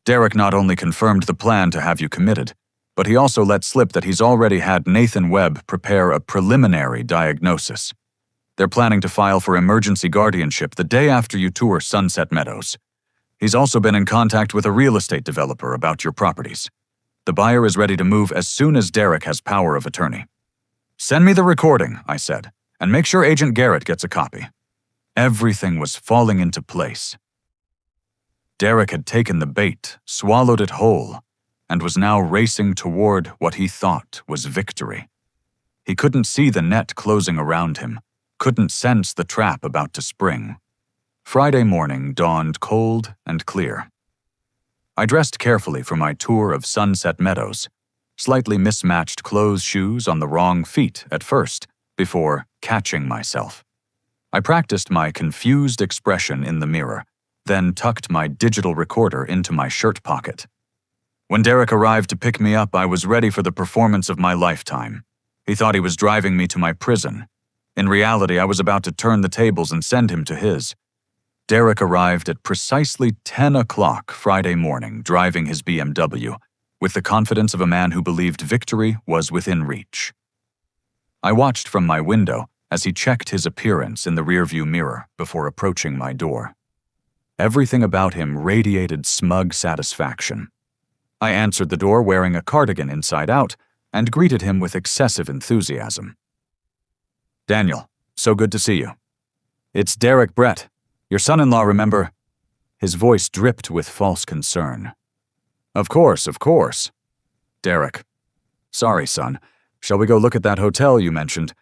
Speaker 1: Derek not only confirmed the plan to have you committed, but he also let slip that he's already had Nathan Webb prepare a preliminary diagnosis. They're planning to file for emergency guardianship the day after you tour Sunset Meadows. He's also been in contact with a real estate developer about your properties. The buyer is ready to move as soon as Derek has power of attorney. Send me the recording, I said, and make sure Agent Garrett gets a copy. Everything was falling into place. Derek had taken the bait, swallowed it whole, and was now racing toward what he thought was victory. He couldn't see the net closing around him, couldn't sense the trap about to spring. Friday morning dawned cold and clear. I dressed carefully for my tour of Sunset Meadows, slightly mismatched clothes shoes on the wrong feet at first, before catching myself. I practiced my confused expression in the mirror, then tucked my digital recorder into my shirt pocket. When Derek arrived to pick me up, I was ready for the performance of my lifetime. He thought he was driving me to my prison. In reality, I was about to turn the tables and send him to his. Derek arrived at precisely 10 o'clock Friday morning, driving his BMW, with the confidence of a man who believed victory was within reach. I watched from my window as he checked his appearance in the rearview mirror before approaching my door. Everything about him radiated smug satisfaction. I answered the door wearing a cardigan inside out and greeted him with excessive enthusiasm. "Daniel, so good to see you. It's Derek Brett, your son-in-law, remember?" His voice dripped with false concern. Of course. Derek. "Sorry, son. Shall we go look at that hotel you mentioned?"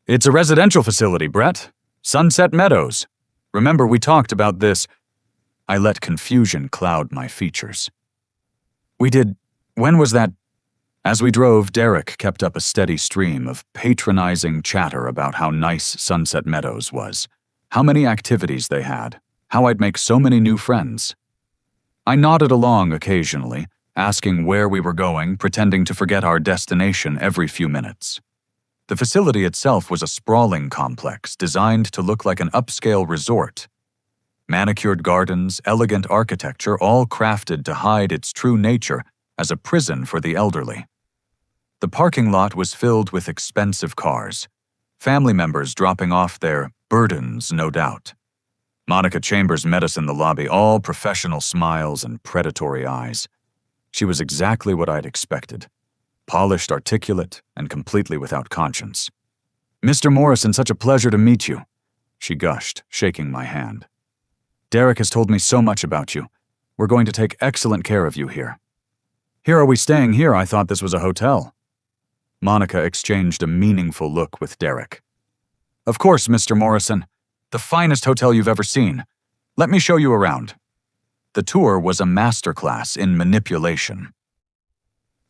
Speaker 1: "It's a residential facility, Brett. Sunset Meadows. Remember, we talked about this." I let confusion cloud my features. "We did. When was that?" As we drove, Derek kept up a steady stream of patronizing chatter about how nice Sunset Meadows was, how many activities they had, how I'd make so many new friends. I nodded along occasionally, asking where we were going, pretending to forget our destination every few minutes. The facility itself was a sprawling complex designed to look like an upscale resort. Manicured gardens, elegant architecture, all crafted to hide its true nature as a prison for the elderly. The parking lot was filled with expensive cars, family members dropping off their burdens, no doubt. Monica Chambers met us in the lobby, all professional smiles and predatory eyes. She was exactly what I'd expected. Polished, articulate, and completely without conscience. "Mr. Morrison, such a pleasure to meet you," she gushed, shaking my hand. "Derek has told me so much about you. We're going to take excellent care of you here." "Here are we staying here? I thought this was a hotel." Monica exchanged a meaningful look with Derek. "Of course, Mr. Morrison. The finest hotel you've ever seen. Let me show you around." The tour was a masterclass in manipulation.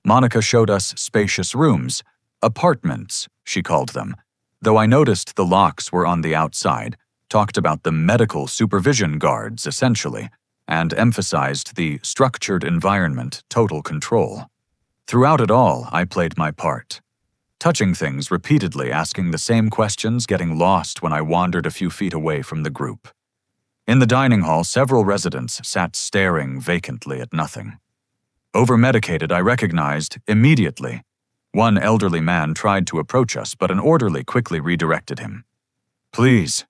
Speaker 1: Monica showed us spacious rooms, apartments, she called them, though I noticed the locks were on the outside, talked about the medical supervision guards, essentially, and emphasized the structured environment, total control. Throughout it all, I played my part. Touching things repeatedly, asking the same questions, getting lost when I wandered a few feet away from the group. In the dining hall, several residents sat staring vacantly at nothing. Over-medicated, I recognized immediately. One elderly man tried to approach us, but an orderly quickly redirected him. "Please,"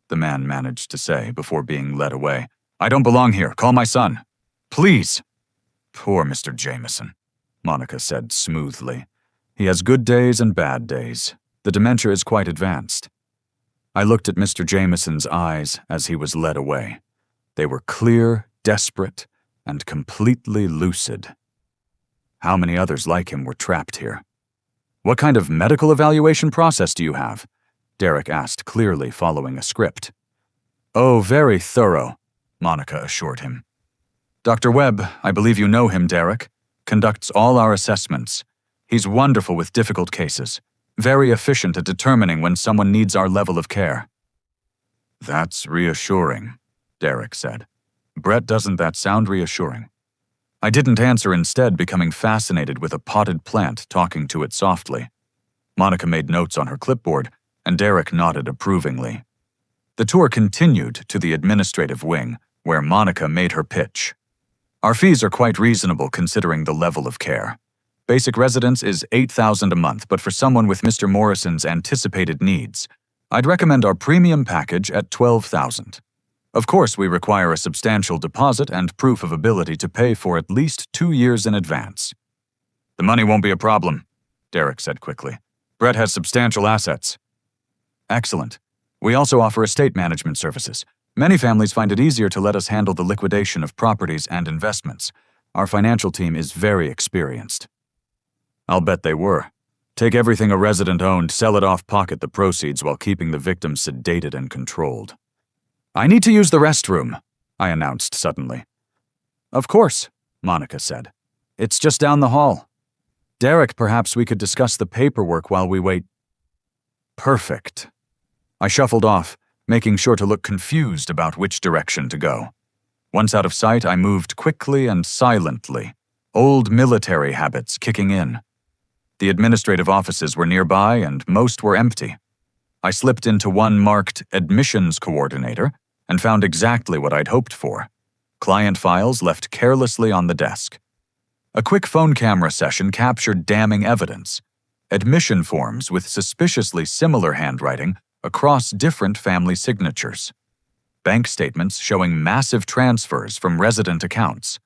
Speaker 1: the man managed to say before being led away. "I don't belong here. Call my son. Please." "Poor Mr. Jameson," Monica said smoothly. "He has good days and bad days. The dementia is quite advanced." I looked at Mr. Jameson's eyes as he was led away. They were clear, desperate, and completely lucid. How many others like him were trapped here? "What kind of medical evaluation process do you have?" Derek asked, clearly following a script. "Oh, very thorough," Monica assured him. "Dr. Webb, I believe you know him, Derek, conducts all our assessments. He's wonderful with difficult cases, very efficient at determining when someone needs our level of care." "That's reassuring," Derek said. "Brett, doesn't that sound reassuring?" I didn't answer, instead becoming fascinated with a potted plant talking to it softly. Monica made notes on her clipboard, and Derek nodded approvingly. The tour continued to the administrative wing, where Monica made her pitch. "Our fees are quite reasonable considering the level of care. Basic residence is $8,000 a month, but for someone with Mr. Morrison's anticipated needs, I'd recommend our premium package at $12,000. Of course, we require a substantial deposit and proof of ability to pay for at least 2 years in advance. The money won't be a problem, Derek said quickly. Brett has substantial assets. Excellent. We also offer estate management services. Many families find it easier to let us handle the liquidation of properties and investments. Our financial team is very experienced. I'll bet they were. Take everything a resident owned, sell it off-pocket the proceeds while keeping the victim sedated and controlled. I need to use the restroom, I announced suddenly. Of course, Monica said. It's just down the hall. Derek, perhaps we could discuss the paperwork while we wait. Perfect. I shuffled off, making sure to look confused about which direction to go. Once out of sight, I moved quickly and silently, old military habits kicking in. The administrative offices were nearby and most were empty. I slipped into one marked Admissions Coordinator and found exactly what I'd hoped for. Client files left carelessly on the desk. A quick phone camera session captured damning evidence. Admission forms with suspiciously similar handwriting across different family signatures. Bank statements showing massive transfers from resident accounts.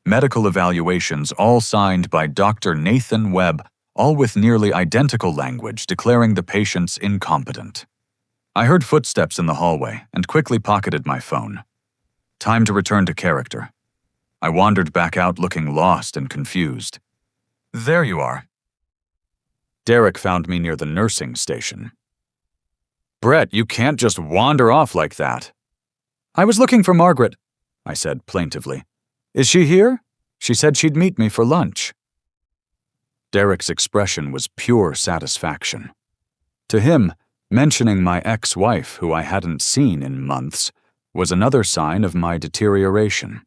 Speaker 1: Medical evaluations all signed by Dr. Nathan Webb, all with nearly identical language declaring the patients incompetent. I heard footsteps in the hallway and quickly pocketed my phone. Time to return to character. I wandered back out looking lost and confused. There you are. Derek found me near the nursing station. Brett, you can't just wander off like that. I was looking for Margaret, I said plaintively. Is she here? She said she'd meet me for lunch. Derek's expression was pure satisfaction. To him, mentioning my ex-wife, who I hadn't seen in months, was another sign of my deterioration.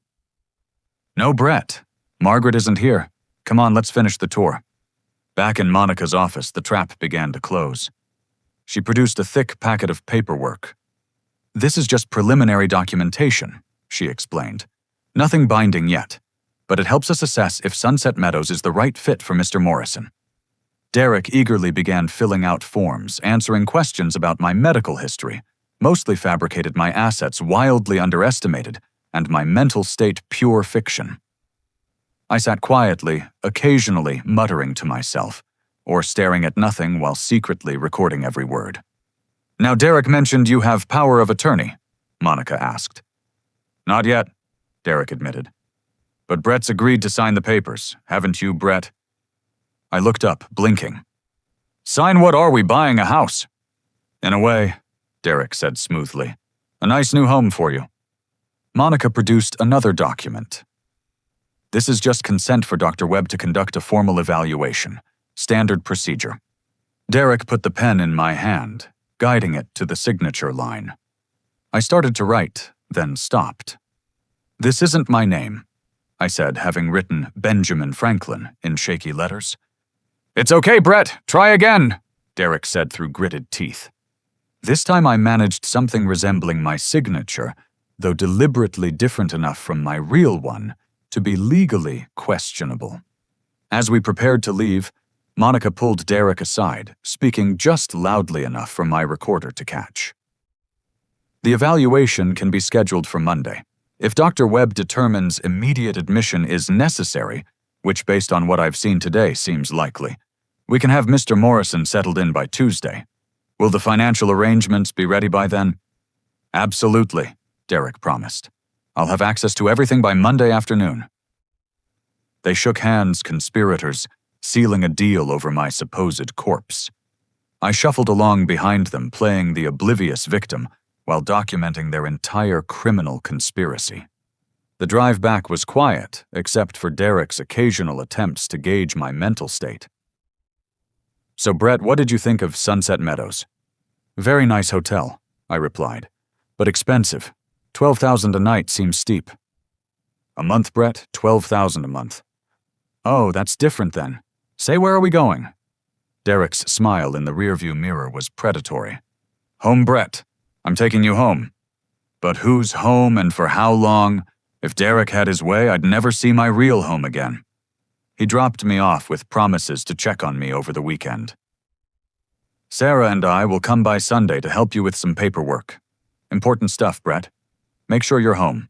Speaker 1: No, Brett. Margaret isn't here. Come on, let's finish the tour. Back in Monica's office, the trap began to close. She produced a thick packet of paperwork. This is just preliminary documentation, she explained. Nothing binding yet, but it helps us assess if Sunset Meadows is the right fit for Mr. Morrison. Derek eagerly began filling out forms, answering questions about my medical history, mostly fabricated my assets wildly underestimated, and my mental state pure fiction. I sat quietly, occasionally muttering to myself, or staring at nothing while secretly recording every word. Now, Derek mentioned you have power of attorney, Monica asked. Not yet, Derek admitted. But Brett's agreed to sign the papers, haven't you, Brett? I looked up, blinking. Sign what? Are we buying a house? In a way, Derek said smoothly. A nice new home for you. Monica produced another document. This is just consent for Dr. Webb to conduct a formal evaluation. Standard procedure. Derek put the pen in my hand, guiding it to the signature line. I started to write, then stopped. This isn't my name, I said, having written Benjamin Franklin in shaky letters. It's okay, Brett. Try again, Derek said through gritted teeth. This time I managed something resembling my signature, though deliberately different enough from my real one to be legally questionable. As we prepared to leave, Monica pulled Derek aside, speaking just loudly enough for my recorder to catch. The evaluation can be scheduled for Monday. If Dr. Webb determines immediate admission is necessary, which based on what I've seen today seems likely, we can have Mr. Morrison settled in by Tuesday. Will the financial arrangements be ready by then? Absolutely, Derek promised. I'll have access to everything by Monday afternoon. They shook hands, conspirators, sealing a deal over my supposed corpse. I shuffled along behind them, playing the oblivious victim, while documenting their entire criminal conspiracy. The drive back was quiet, except for Derek's occasional attempts to gauge my mental state. So, Brett, what did you think of Sunset Meadows? Very nice hotel, I replied, but expensive. $12,000 a night seems steep. A month, Brett? $12,000 a month. Oh, that's different then. Say, where are we going? Derek's smile in the rearview mirror was predatory. Home, Brett. I'm taking you home. But whose home and for how long? If Derek had his way, I'd never see my real home again. He dropped me off with promises to check on me over the weekend. Sarah and I will come by Sunday to help you with some paperwork. Important stuff, Brett. Make sure you're home.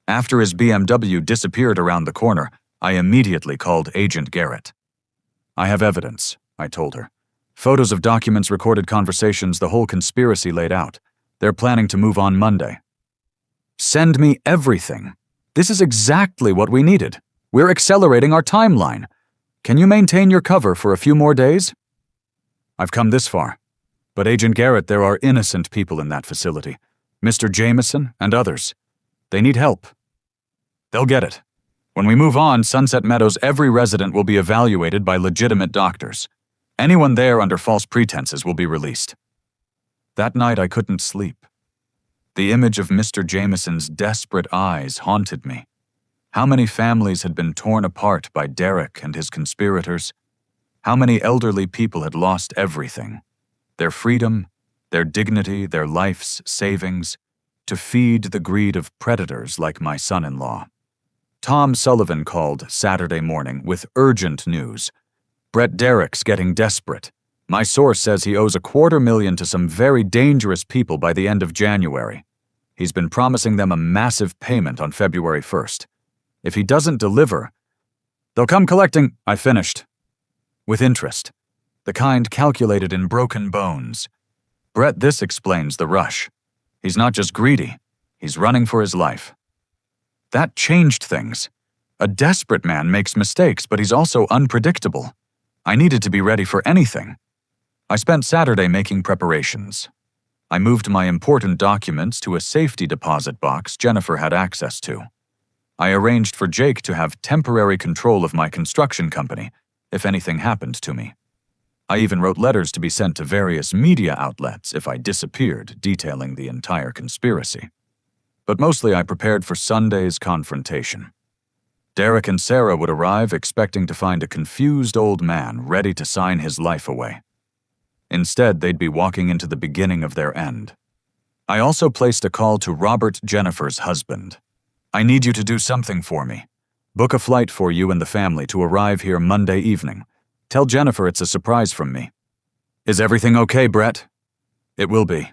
Speaker 1: After his BMW disappeared around the corner, I immediately called Agent Garrett. I have evidence, I told her. Photos of documents, recorded conversations, the whole conspiracy laid out. They're planning to move on Monday. Send me everything. This is exactly what we needed. We're accelerating our timeline. Can you maintain your cover for a few more days? I've come this far. But Agent Garrett, there are innocent people in that facility. Mr. Jameson and others. They need help. They'll get it. When we move on, Sunset Meadows, every resident will be evaluated by legitimate doctors. Anyone there under false pretenses will be released. That night I couldn't sleep. The image of Mr. Jameson's desperate eyes haunted me. How many families had been torn apart by Derek and his conspirators? How many elderly people had lost everything? Their freedom, their dignity, their life's savings, to feed the greed of predators like my son-in-law. Tom Sullivan called Saturday morning with urgent news. Brett Derek's getting desperate. My source says he owes $250,000 to some very dangerous people by the end of January. He's been promising them a massive payment on February 1st. If he doesn't deliver, they'll come collecting. I finished. With interest. The kind calculated in broken bones. Brett, this explains the rush. He's not just greedy. He's running for his life. That changed things. A desperate man makes mistakes, but he's also unpredictable. I needed to be ready for anything. I spent Saturday making preparations. I moved my important documents to a safety deposit box Jennifer had access to. I arranged for Jake to have temporary control of my construction company if anything happened to me. I even wrote letters to be sent to various media outlets if I disappeared, detailing the entire conspiracy. But mostly I prepared for Sunday's confrontation. Derek and Sarah would arrive expecting to find a confused old man ready to sign his life away. Instead, they'd be walking into the beginning of their end. I also placed a call to Robert, Jennifer's husband. I need you to do something for me. Book a flight for you and the family to arrive here Monday evening. Tell Jennifer it's a surprise from me. Is everything okay, Brett? It will be.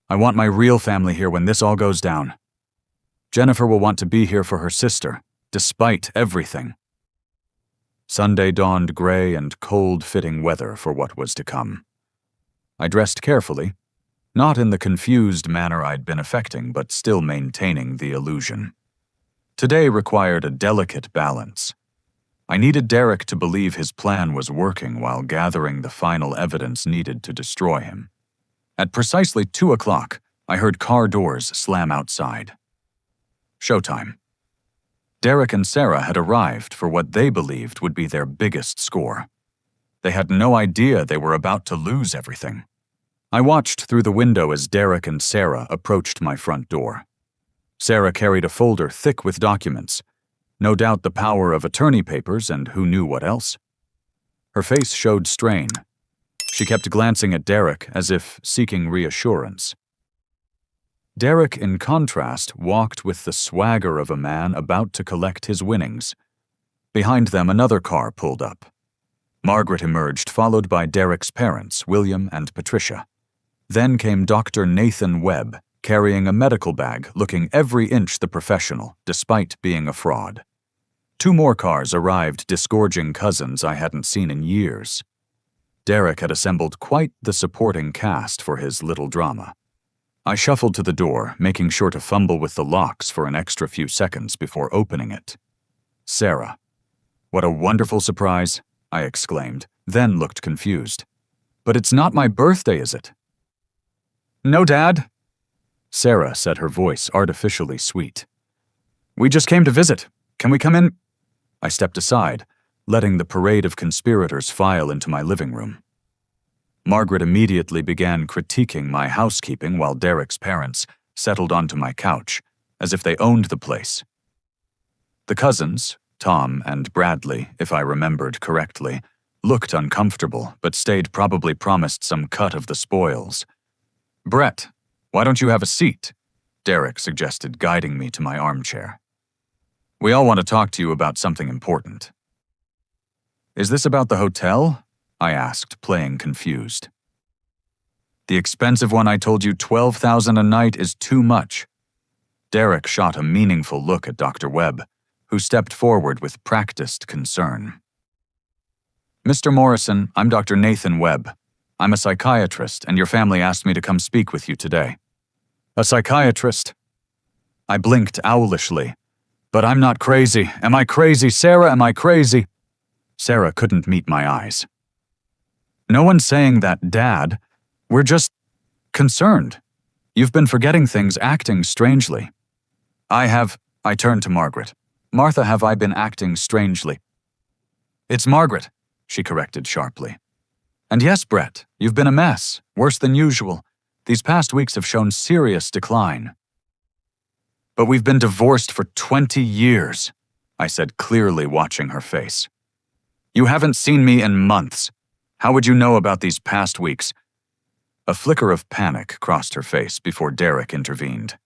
Speaker 1: I want my real family here when this all goes down. Jennifer will want to be here for her sister, despite everything. Sunday dawned gray and cold-fitting weather for what was to come. I dressed carefully, not in the confused manner I'd been affecting, but still maintaining the illusion. Today required a delicate balance. I needed Derek to believe his plan was working while gathering the final evidence needed to destroy him. At precisely 2 o'clock, I heard car doors slam outside. Showtime. Derek and Sarah had arrived for what they believed would be their biggest score. They had no idea they were about to lose everything. I watched through the window as Derek and Sarah approached my front door. Sarah carried a folder thick with documents, no doubt the power of attorney papers and who knew what else. Her face showed strain. She kept glancing at Derek as if seeking reassurance. Derek, in contrast, walked with the swagger of a man about to collect his winnings. Behind them, another car pulled up. Margaret emerged, followed by Derek's parents, William and Patricia. Then came Dr. Nathan Webb, carrying a medical bag, looking every inch the professional, despite being a fraud. 2 more cars arrived, disgorging cousins I hadn't seen in years. Derek had assembled quite the supporting cast for his little drama. I shuffled to the door, making sure to fumble with the locks for an extra few seconds before opening it. Sarah. What a wonderful surprise, I exclaimed, then looked confused. But it's not my birthday, is it? No, Dad, Sarah said, her voice artificially sweet. We just came to visit. Can we come in? I stepped aside, letting the parade of conspirators file into my living room. Margaret immediately began critiquing my housekeeping while Derek's parents settled onto my couch, as if they owned the place. The cousins, Tom and Bradley, if I remembered correctly, looked uncomfortable, but stayed, probably promised some cut of the spoils. Brett, why don't you have a seat? Derek suggested, guiding me to my armchair. We all want to talk to you about something important. Is this about the hotel? I asked, playing confused. The expensive one I told you, $12,000 a night, is too much. Derek shot a meaningful look at Dr. Webb, who stepped forward with practiced concern. Mr. Morrison, I'm Dr. Nathan Webb. I'm a psychiatrist, and your family asked me to come speak with you today. A psychiatrist? I blinked owlishly. But I'm not crazy. Am I crazy, Sarah? Am I crazy? Sarah couldn't meet my eyes. No one's saying that, Dad. We're just concerned. You've been forgetting things, acting strangely. I turned to Margaret. Martha, have I been acting strangely? It's Margaret, she corrected sharply. And yes, Brett, you've been a mess, worse than usual. These past weeks have shown serious decline. But we've been divorced for 20 years, I said, clearly watching her face. You haven't seen me in months. How would you know about these past weeks? A flicker of panic crossed her face before Derek intervened.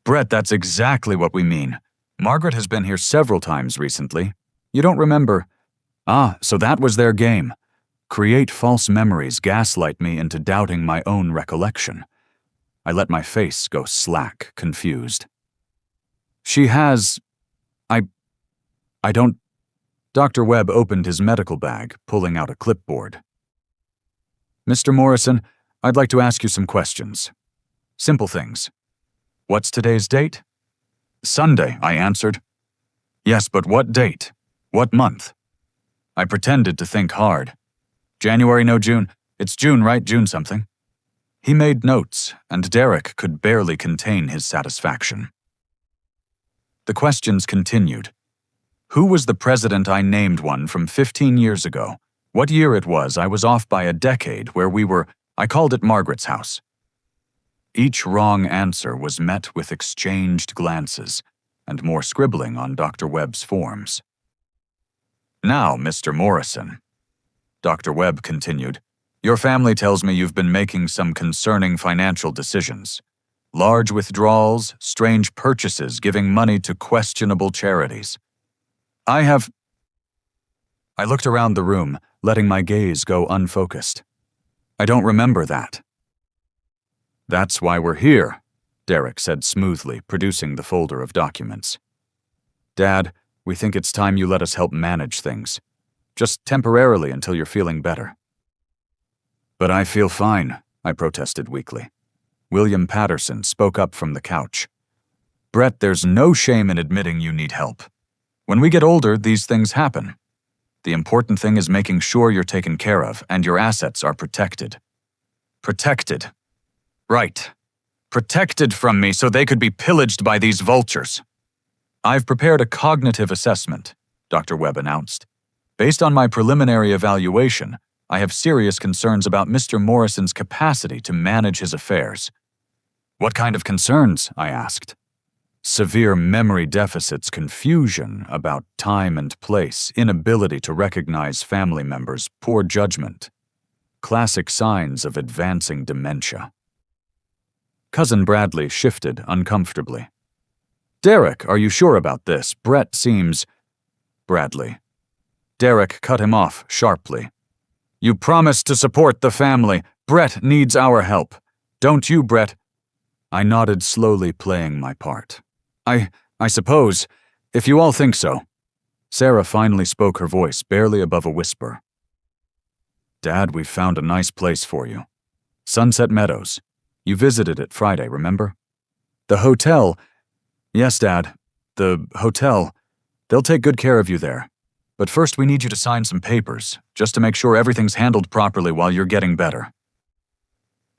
Speaker 1: Brett, that's exactly what we mean. Margaret has been here several times recently. You don't remember? So that was their game. Create false memories, gaslight me into doubting my own recollection. I let my face go slack, confused. She has... I don't... Dr. Webb opened his medical bag, pulling out a clipboard. Mr. Morrison, I'd like to ask you some questions. Simple things. What's today's date? Sunday, I answered. Yes, but what date? What month? I pretended to think hard. January, no June. It's June, right? June something. He made notes, and Derek could barely contain his satisfaction. The questions continued. Who was the president? I named one from 15 years ago. What year it was, I was off by a decade where we were, I called it Margaret's house. Each wrong answer was met with exchanged glances and more scribbling on Dr. Webb's forms. Now, Mr. Morrison, Dr. Webb continued, your family tells me you've been making some concerning financial decisions. Large withdrawals, strange purchases, giving money to questionable charities. I looked around the room, letting my gaze go unfocused. I don't remember that. That's why we're here, Derek said smoothly, producing the folder of documents. Dad, we think it's time you let us help manage things. Just temporarily until you're feeling better. But I feel fine, I protested weakly. William Patterson spoke up from the couch. Brett, there's no shame in admitting you need help. When we get older, these things happen. The important thing is making sure you're taken care of and your assets are protected. Protected. Right. Protected from me so they could be pillaged by these vultures. I've prepared a cognitive assessment, Dr. Webb announced. Based on my preliminary evaluation, I have serious concerns about Mr. Morrison's capacity to manage his affairs. What kind of concerns? I asked. Severe memory deficits, confusion about time and place, inability to recognize family members, poor judgment. Classic signs of advancing dementia. Cousin Bradley shifted uncomfortably. Derek, are you sure about this? Brett seems... Bradley. Derek cut him off sharply. You promised to support the family. Brett needs our help. Don't you, Brett? I nodded slowly, playing my part. I suppose, if you all think so. Sarah finally spoke, her voice barely above a whisper. Dad, we've found a nice place for you. Sunset Meadows. You visited it Friday, remember? The hotel. Yes, Dad. The hotel. They'll take good care of you there. But first we need you to sign some papers, just to make sure everything's handled properly while you're getting better.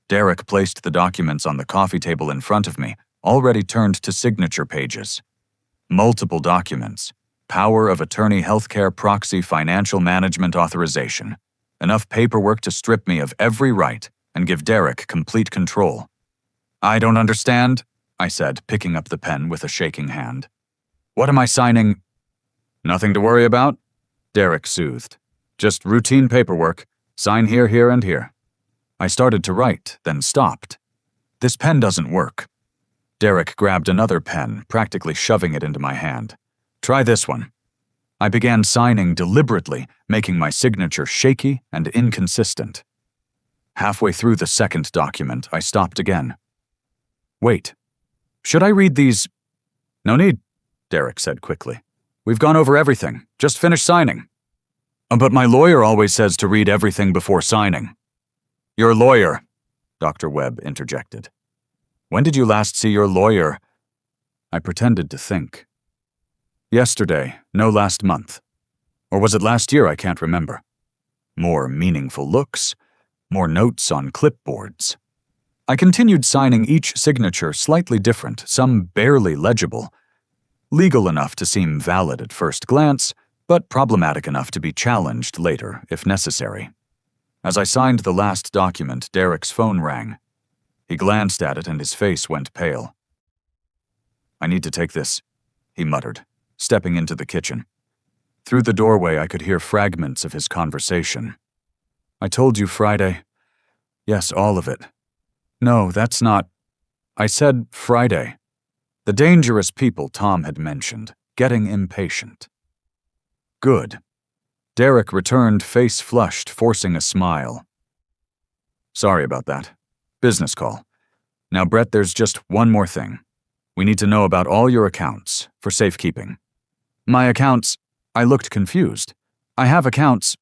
Speaker 1: Derek placed the documents on the coffee table in front of me, already turned to signature pages. Multiple documents. Power of attorney, healthcare proxy, financial management authorization. Enough paperwork to strip me of every right and give Derek complete control. I don't understand, I said, picking up the pen with a shaking hand. What am I signing? Nothing to worry about, Derek soothed. Just routine paperwork. Sign here, here, and here. I started to write, then stopped. This pen doesn't work. Derek grabbed another pen, practically shoving it into my hand. Try this one. I began signing deliberately, making my signature shaky and inconsistent. Halfway through the second document, I stopped again. Wait, should I read these? No need, Derek said quickly. We've gone over everything. Just finish signing. But my lawyer always says to read everything before signing. Your lawyer, Dr. Webb interjected. When did you last see your lawyer? I pretended to think. Yesterday, no, last month. Or was it last year? I can't remember. More meaningful looks, more notes on clipboards. I continued signing each signature slightly different, some barely legible. Legal enough to seem valid at first glance, but problematic enough to be challenged later, if necessary. As I signed the last document, Derek's phone rang. He glanced at it and his face went pale. I need to take this, he muttered, stepping into the kitchen. Through the doorway, I could hear fragments of his conversation. I told you Friday. Yes, all of it. No, that's not. I said Friday. The dangerous people Tom had mentioned, getting impatient. Good. Derek returned, face flushed, forcing a smile. Sorry about that. Business call. Now, Brett, there's just one more thing. We need to know about all your accounts, for safekeeping. My accounts? I looked confused. I have accounts.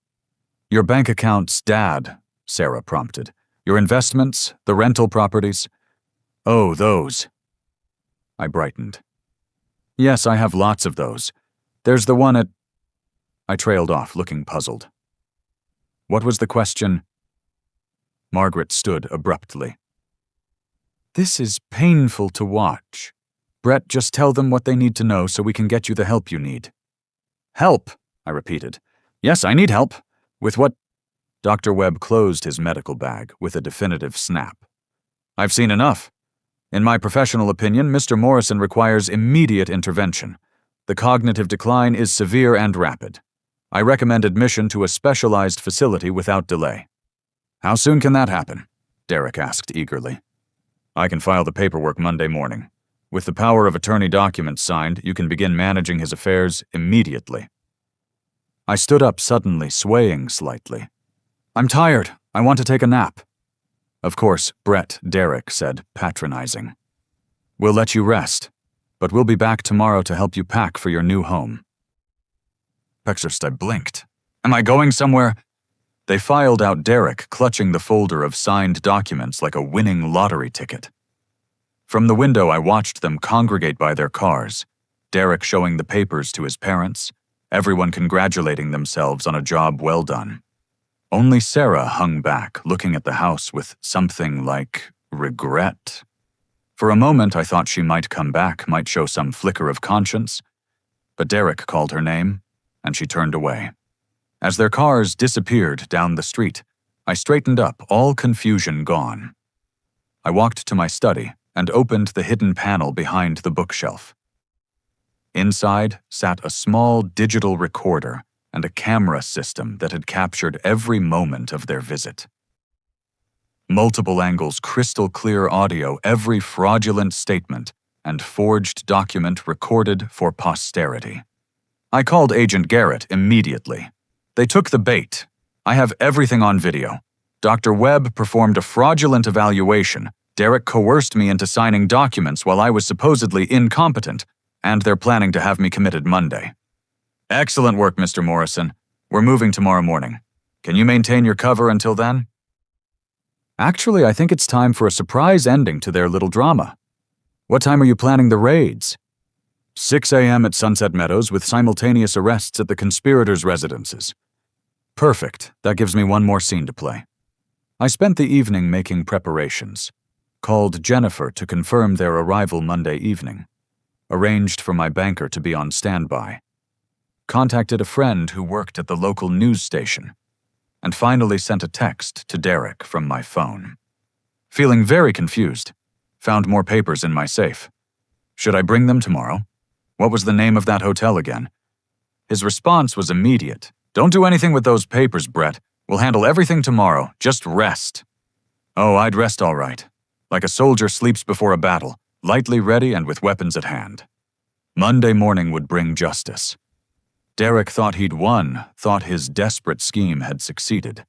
Speaker 1: Your bank accounts, Dad, Sarah prompted. Your investments, the rental properties. Oh, those. I brightened. Yes, I have lots of those. There's the one at... I trailed off, looking puzzled. What was the question? Margaret stood abruptly. This is painful to watch. Brett, just tell them what they need to know so we can get you the help you need. Help, I repeated. Yes, I need help. With what? Dr. Webb closed his medical bag with a definitive snap. I've seen enough. In my professional opinion, Mr. Morrison requires immediate intervention. The cognitive decline is severe and rapid. I recommend admission to a specialized facility without delay. How soon can that happen? Derek asked eagerly. I can file the paperwork Monday morning. With the power of attorney documents signed, you can begin managing his affairs immediately. I stood up suddenly, swaying slightly. I'm tired. I want to take a nap. Of course, Brett, Derek said, patronizing. We'll let you rest, but we'll be back tomorrow to help you pack for your new home. Pexhurst, I blinked. Am I going somewhere? They filed out Derek, clutching the folder of signed documents like a winning lottery ticket. From the window, I watched them congregate by their cars, Derek showing the papers to his parents, everyone congratulating themselves on a job well done. Only Sarah hung back, looking at the house with something like regret. For a moment, I thought she might come back, might show some flicker of conscience, but Derek called her name, and she turned away. As their cars disappeared down the street, I straightened up, all confusion gone. I walked to my study and opened the hidden panel behind the bookshelf. Inside sat a small digital recorder and a camera system that had captured every moment of their visit. Multiple angles, crystal clear audio, every fraudulent statement, and forged document recorded for posterity. I called Agent Garrett immediately. They took the bait. I have everything on video. Dr. Webb performed a fraudulent evaluation. Derek coerced me into signing documents while I was supposedly incompetent, and they're planning to have me committed Monday. Excellent work, Mr. Morrison. We're moving tomorrow morning. Can you maintain your cover until then? Actually, I think it's time for a surprise ending to their little drama. What time are you planning the raids? 6 a.m. at Sunset Meadows with simultaneous arrests at the conspirators' residences. Perfect. That gives me one more scene to play. I spent the evening making preparations. Called Jennifer to confirm their arrival Monday evening. Arranged for my banker to be on standby. Contacted a friend who worked at the local news station. And finally sent a text to Derek from my phone. Feeling very confused. Found more papers in my safe. Should I bring them tomorrow? What was the name of that hotel again? His response was immediate. Don't do anything with those papers, Brett. We'll handle everything tomorrow. Just rest. Oh, I'd rest all right. Like a soldier sleeps before a battle, lightly ready and with weapons at hand. Monday morning would bring justice. Derek thought he'd won, thought his desperate scheme had succeeded.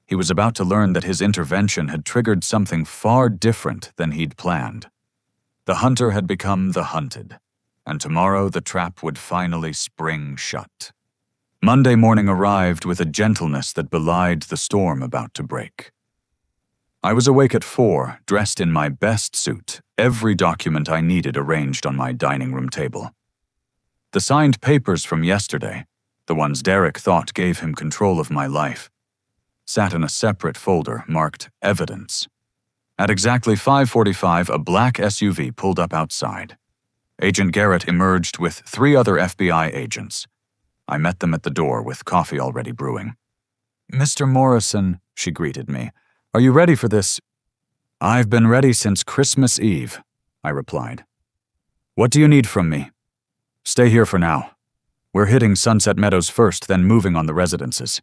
Speaker 1: He was about to learn that his intervention had triggered something far different than he'd planned. The hunter had become the hunted, and tomorrow the trap would finally spring shut. Monday morning arrived with a gentleness that belied the storm about to break. I was awake at 4, dressed in my best suit, every document I needed arranged on my dining room table. The signed papers from yesterday, the ones Derek thought gave him control of my life, sat in a separate folder marked Evidence. At exactly 5:45, a black SUV pulled up outside. Agent Garrett emerged with 3 other FBI agents. I met them at the door with coffee already brewing. "Mr. Morrison," she greeted me, "are you ready for this?" "I've been ready since Christmas Eve," I replied. "What do you need from me?" "Stay here for now. We're hitting Sunset Meadows first, then moving on the residences.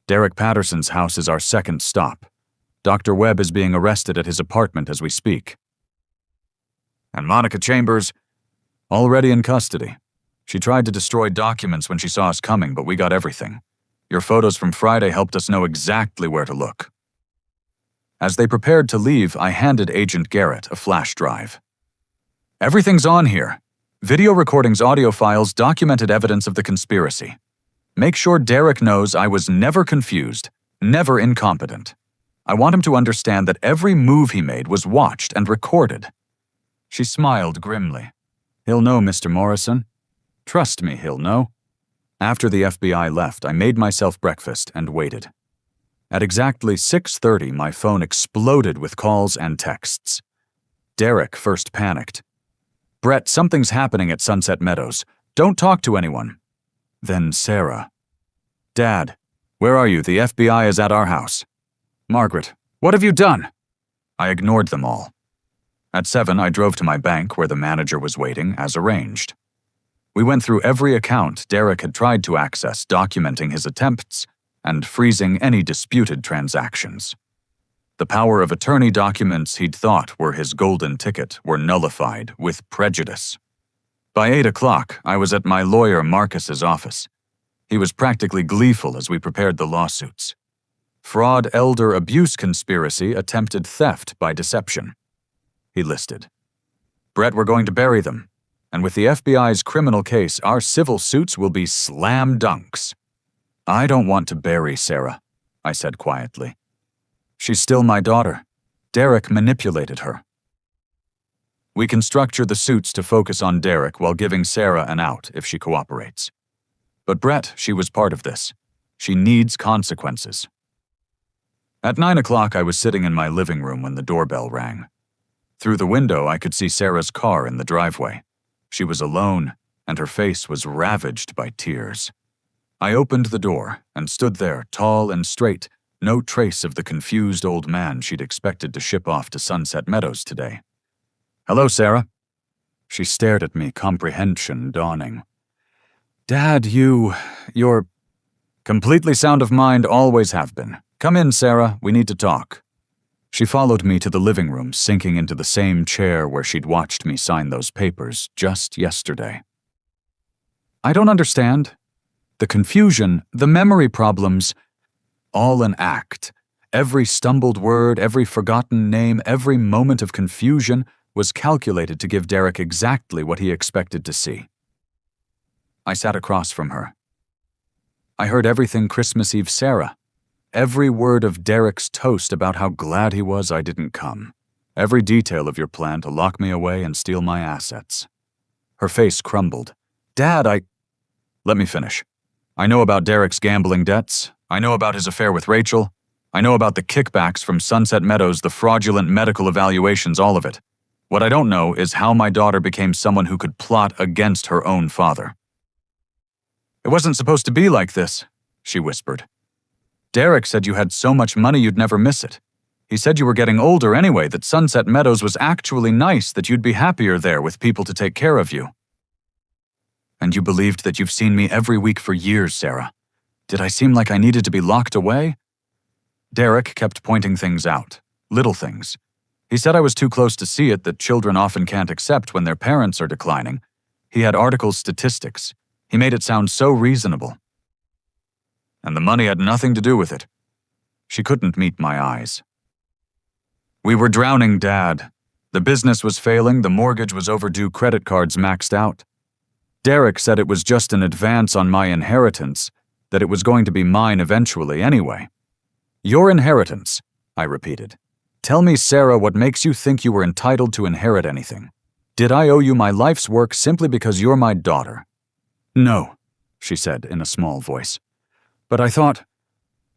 Speaker 1: Derek Patterson's house is our second stop. Dr. Webb is being arrested at his apartment as we speak." "And Monica Chambers?" "Already in custody. She tried to destroy documents when she saw us coming, but we got everything. Your photos from Friday helped us know exactly where to look." As they prepared to leave, I handed Agent Garrett a flash drive. "Everything's on here. Video recordings, audio files, documented evidence of the conspiracy. Make sure Derek knows I was never confused, never incompetent. I want him to understand that every move he made was watched and recorded." She smiled grimly. "He'll know, Mr. Morrison. Trust me, he'll know." After the FBI left, I made myself breakfast and waited. At exactly 6:30, my phone exploded with calls and texts. Derek first panicked. "Brett, something's happening at Sunset Meadows. Don't talk to anyone." Then Sarah. "Dad, where are you? The FBI is at our house." "Margaret, what have you done?" I ignored them all. At 7, I drove to my bank where the manager was waiting, as arranged. We went through every account Derek had tried to access, documenting his attempts and freezing any disputed transactions. The power of attorney documents he'd thought were his golden ticket were nullified with prejudice. By 8 o'clock, I was at my lawyer Marcus's office. He was practically gleeful as we prepared the lawsuits. Fraud, elder abuse conspiracy, attempted theft by deception. He listed. "Brett, we're going to bury them. And with the FBI's criminal case, our civil suits will be slam dunks." "I don't want to bury Sarah," I said quietly. "She's still my daughter. Derek manipulated her." "We can structure the suits to focus on Derek while giving Sarah an out if she cooperates. But Brett, she was part of this. She needs consequences." At 9 o'clock, I was sitting in my living room when the doorbell rang. Through the window, I could see Sarah's car in the driveway. She was alone, and her face was ravaged by tears. I opened the door and stood there, tall and straight, no trace of the confused old man she'd expected to ship off to Sunset Meadows today. "Hello, Sarah." She stared at me, comprehension dawning. "Dad, you're completely sound of mind, always have been. Come in, Sarah, we need to talk." She followed me to the living room, sinking into the same chair where she'd watched me sign those papers just yesterday. "I don't understand. The confusion, the memory problems, all an act. Every stumbled word, every forgotten name, every moment of confusion was calculated to give Derek exactly what he expected to see." I sat across from her. "I heard everything Christmas Eve, Sarah. Every word of Derek's toast about how glad he was I didn't come. Every detail of your plan to lock me away and steal my assets." Her face crumbled. "Dad, Let me finish. I know about Derek's gambling debts. I know about his affair with Rachel. I know about the kickbacks from Sunset Meadows, the fraudulent medical evaluations, all of it. What I don't know is how my daughter became someone who could plot against her own father." "It wasn't supposed to be like this," she whispered. "Derek said you had so much money you'd never miss it. He said you were getting older anyway, that Sunset Meadows was actually nice, that you'd be happier there with people to take care of you." "And you believed that you've seen me every week for years, Sarah. Did I seem like I needed to be locked away?" Derek kept pointing things out, little things. He said I was too close to see it, that children often can't accept when their parents are declining. He had article statistics. He made it sound so reasonable. "And the money had nothing to do with it." She couldn't meet my eyes. We were drowning, Dad. The business was failing, the mortgage was overdue, credit cards maxed out. Derek said it was just an advance on my inheritance, that it was going to be mine eventually anyway. Your inheritance, I repeated. Tell me, Sarah, what makes you think you were entitled to inherit anything? Did I owe you my life's work simply because you're my daughter? No, she said in a small voice. But I thought,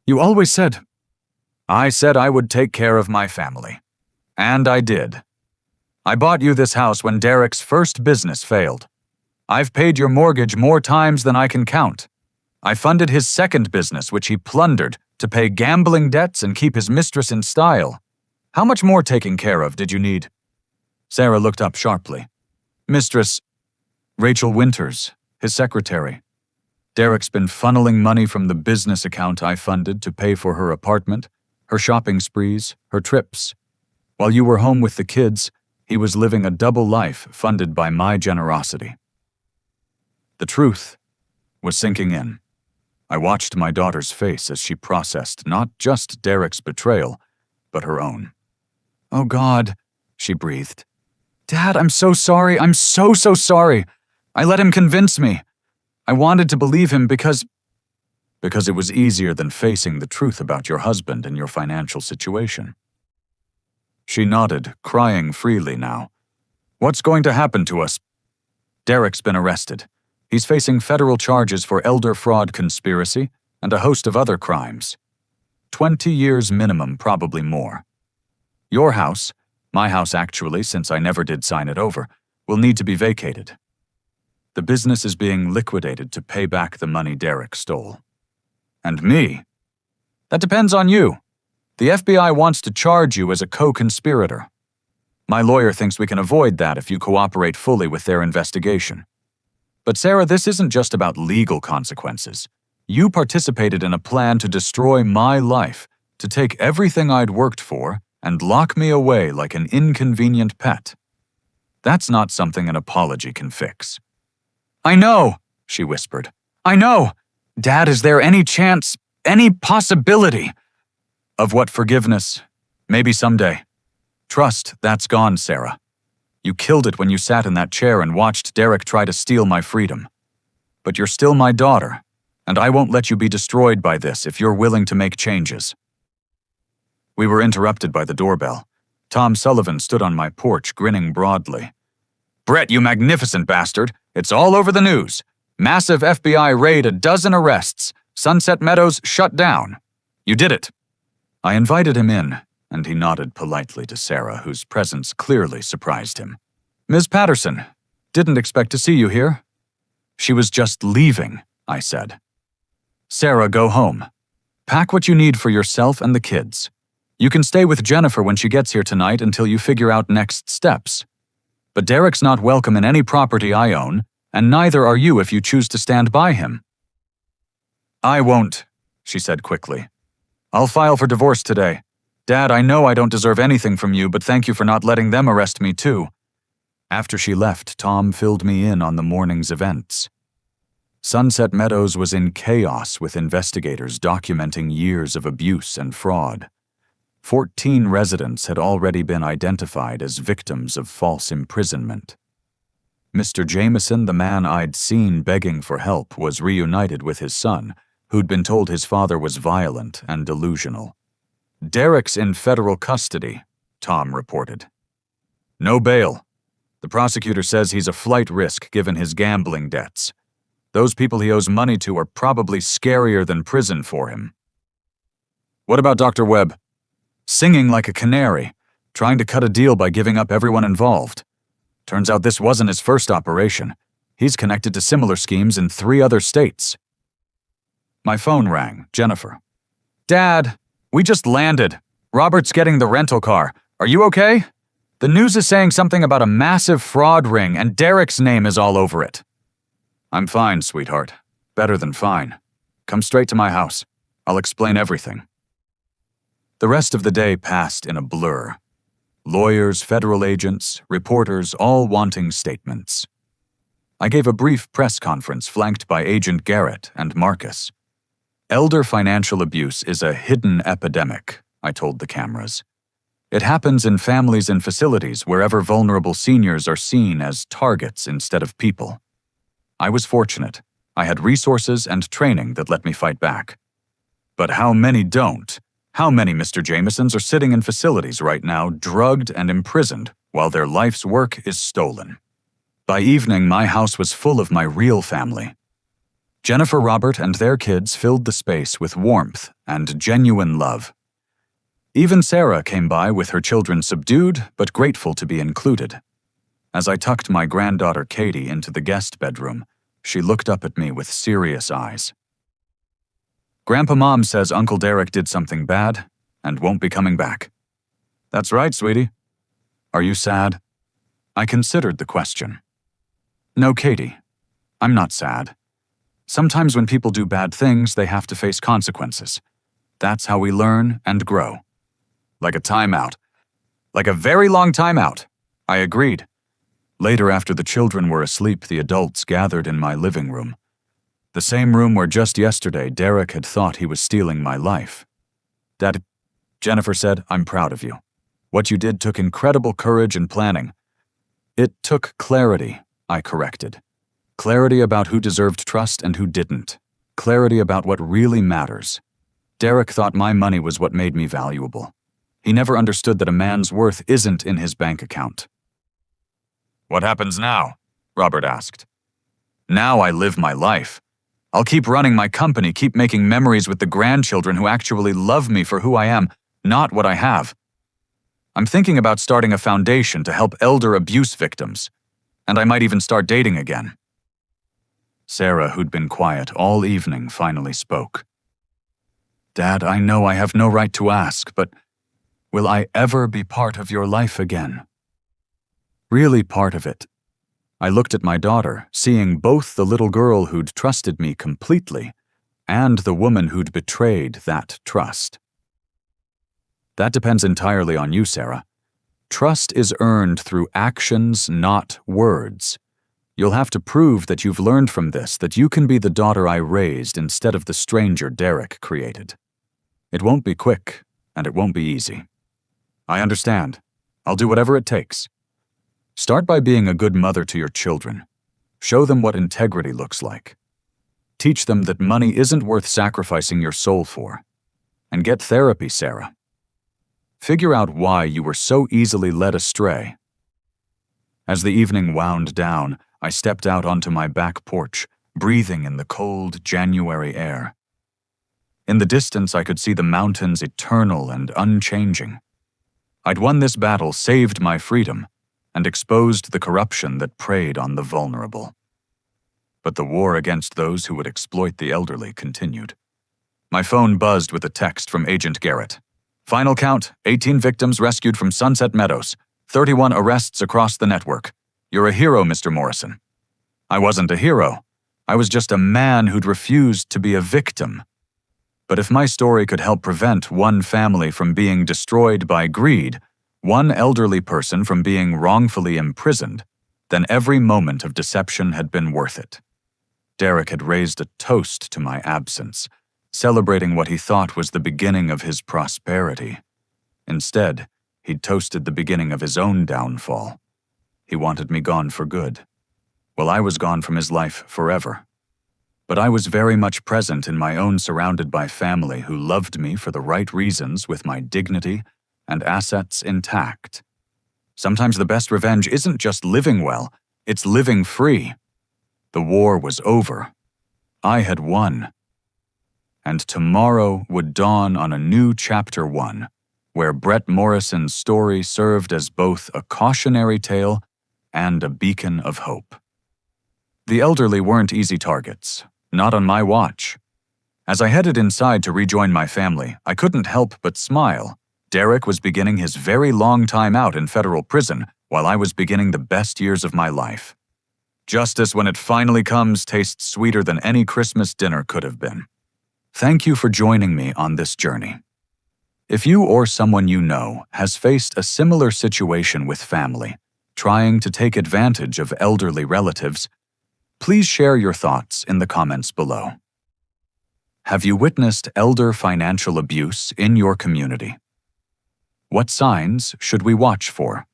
Speaker 1: you always said. I said I would take care of my family. And I did. I bought you this house when Derek's first business failed. I've paid your mortgage more times than I can count. I funded his second business, which he plundered, to pay gambling debts and keep his mistress in style. How much more taking care of did you need? Sarah looked up sharply. Mistress, Rachel Winters, his secretary. Derek's been funneling money from the business account I funded to pay for her apartment, her shopping sprees, her trips. While you were home with the kids, he was living a double life funded by my generosity. The truth was sinking in. I watched my daughter's face as she processed not just Derek's betrayal, but her own. Oh God, she breathed. Dad, I'm so sorry. I'm so sorry. I let him convince me. I wanted to believe him because it was easier than facing the truth about your husband and your financial situation. She nodded, crying freely now. What's going to happen to us? Derek's been arrested. He's facing federal charges for elder fraud conspiracy and a host of other crimes. 20 years minimum, probably more. Your house, my house actually, since I never did sign it over, will need to be vacated. The business is being liquidated to pay back the money Derek stole. And me? That depends on you. The FBI wants to charge you as a co-conspirator. My lawyer thinks we can avoid that if you cooperate fully with their investigation. But Sarah, this isn't just about legal consequences. You participated in a plan to destroy my life, to take everything I'd worked for and lock me away like an inconvenient pet. That's not something an apology can fix. I know, she whispered. I know. Dad, is there any chance, any possibility? Of what forgiveness? Maybe someday. Trust, that's gone, Sarah. You killed it when you sat in that chair and watched Derek try to steal my freedom. But you're still my daughter, and I won't let you be destroyed by this if you're willing to make changes. We were interrupted by the doorbell. Tom Sullivan stood on my porch, grinning broadly. Brett, you magnificent bastard! It's all over the news. Massive FBI raid, 12 arrests. Sunset Meadows shut down. You did it. I invited him in, and he nodded politely to Sarah, whose presence clearly surprised him. Ms. Patterson, didn't expect to see you here. She was just leaving, I said. Sarah, go home. Pack what you need for yourself and the kids. You can stay with Jennifer when she gets here tonight until you figure out next steps. But Derek's not welcome in any property I own, and neither are you if you choose to stand by him. I won't, she said quickly. I'll file for divorce today. Dad, I know I don't deserve anything from you, but thank you for not letting them arrest me too. After she left, Tom filled me in on the morning's events. Sunset Meadows was in chaos with investigators documenting years of abuse and fraud. 14 residents had already been identified as victims of false imprisonment. Mr. Jameson, the man I'd seen begging for help, was reunited with his son, who'd been told his father was violent and delusional. Derek's in federal custody, Tom reported. No bail. The prosecutor says he's a flight risk given his gambling debts. Those people he owes money to are probably scarier than prison for him. What about Dr. Webb? Singing like a canary, trying to cut a deal by giving up everyone involved. Turns out this wasn't his first operation. He's connected to similar schemes in 3 other states. My phone rang. Jennifer. Dad, we just landed. Robert's getting the rental car. Are you okay? The news is saying something about a massive fraud ring and Derek's name is all over it. I'm fine, sweetheart. Better than fine. Come straight to my house. I'll explain everything. The rest of the day passed in a blur. Lawyers, federal agents, reporters, all wanting statements. I gave a brief press conference flanked by Agent Garrett and Marcus. Elder financial abuse is a hidden epidemic, I told the cameras. It happens in families and facilities wherever vulnerable seniors are seen as targets instead of people. I was fortunate. I had resources and training that let me fight back. But how many don't? How many Mr. Jamesons are sitting in facilities right now, drugged and imprisoned, while their life's work is stolen? By evening, my house was full of my real family. Jennifer, Robert, and their kids filled the space with warmth and genuine love. Even Sarah came by with her children subdued but grateful to be included. As I tucked my granddaughter Katie into the guest bedroom, she looked up at me with serious eyes. Grandpa Mom says Uncle Derek did something bad and won't be coming back. That's right, sweetie. Are you sad? I considered the question. No, Katie, I'm not sad. Sometimes when people do bad things, they have to face consequences. That's how we learn and grow. Like a timeout. Like a very long timeout. I agreed. Later, after the children were asleep, the adults gathered in my living room. The same room where just yesterday Derek had thought he was stealing my life. Dad, Jennifer said, I'm proud of you. What you did took incredible courage and planning. It took clarity, I corrected. Clarity about who deserved trust and who didn't. Clarity about what really matters. Derek thought my money was what made me valuable. He never understood that a man's worth isn't in his bank account. What happens now? Robert asked. Now I live my life. I'll keep running my company, keep making memories with the grandchildren who actually love me for who I am, not what I have. I'm thinking about starting a foundation to help elder abuse victims, and I might even start dating again. Sarah, who'd been quiet all evening, finally spoke. Dad, I know I have no right to ask, but will I ever be part of your life again? Really part of it. I looked at my daughter, seeing both the little girl who'd trusted me completely and the woman who'd betrayed that trust. That depends entirely on you, Sarah. Trust is earned through actions, not words. You'll have to prove that you've learned from this that you can be the daughter I raised instead of the stranger Derek created. It won't be quick, and it won't be easy. I understand. I'll do whatever it takes. Start by being a good mother to your children. Show them what integrity looks like. Teach them that money isn't worth sacrificing your soul for. And get therapy, Sarah. Figure out why you were so easily led astray. As the evening wound down, I stepped out onto my back porch, breathing in the cold January air. In the distance, I could see the mountains eternal and unchanging. I'd won this battle, saved my freedom, and exposed the corruption that preyed on the vulnerable. But the war against those who would exploit the elderly continued. My phone buzzed with a text from Agent Garrett. Final count, 18 victims rescued from Sunset Meadows, 31 arrests across the network. You're a hero, Mr. Morrison. I wasn't a hero. I was just a man who'd refused to be a victim. But if my story could help prevent one family from being destroyed by greed, one elderly person from being wrongfully imprisoned, then every moment of deception had been worth it. Derek had raised a toast to my absence, celebrating what he thought was the beginning of his prosperity. Instead, he'd toasted the beginning of his own downfall. He wanted me gone for good. Well, I was gone from his life forever. But I was very much present in my own, surrounded by family who loved me for the right reasons, with my dignity and assets intact. Sometimes the best revenge isn't just living well, it's living free. The war was over. I had won. And tomorrow would dawn on a new chapter 1, where Brett Morrison's story served as both a cautionary tale and a beacon of hope. The elderly weren't easy targets, not on my watch. As I headed inside to rejoin my family, I couldn't help but smile. Derek was beginning his very long time out in federal prison, while I was beginning the best years of my life. Justice, when it finally comes, tastes sweeter than any Christmas dinner could have been. Thank you for joining me on this journey. If you or someone you know has faced a similar situation with family, trying to take advantage of elderly relatives, please share your thoughts in the comments below. Have you witnessed elder financial abuse in your community? What signs should we watch for?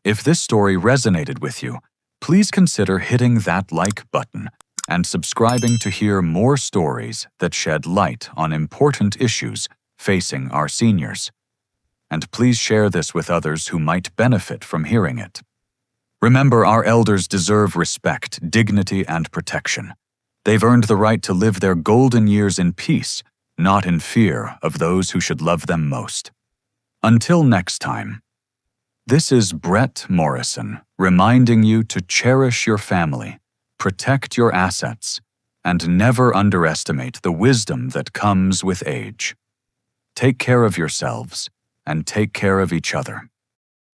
Speaker 1: If this story resonated with you, please consider hitting that like button and subscribing to hear more stories that shed light on important issues facing our seniors. And please share this with others who might benefit from hearing it. Remember, our elders deserve respect, dignity, and protection. They've earned the right to live their golden years in peace, not in fear of those who should love them most. Until next time, this is Brett Morrison reminding you to cherish your family, protect your assets, and never underestimate the wisdom that comes with age. Take care of yourselves and take care of each other.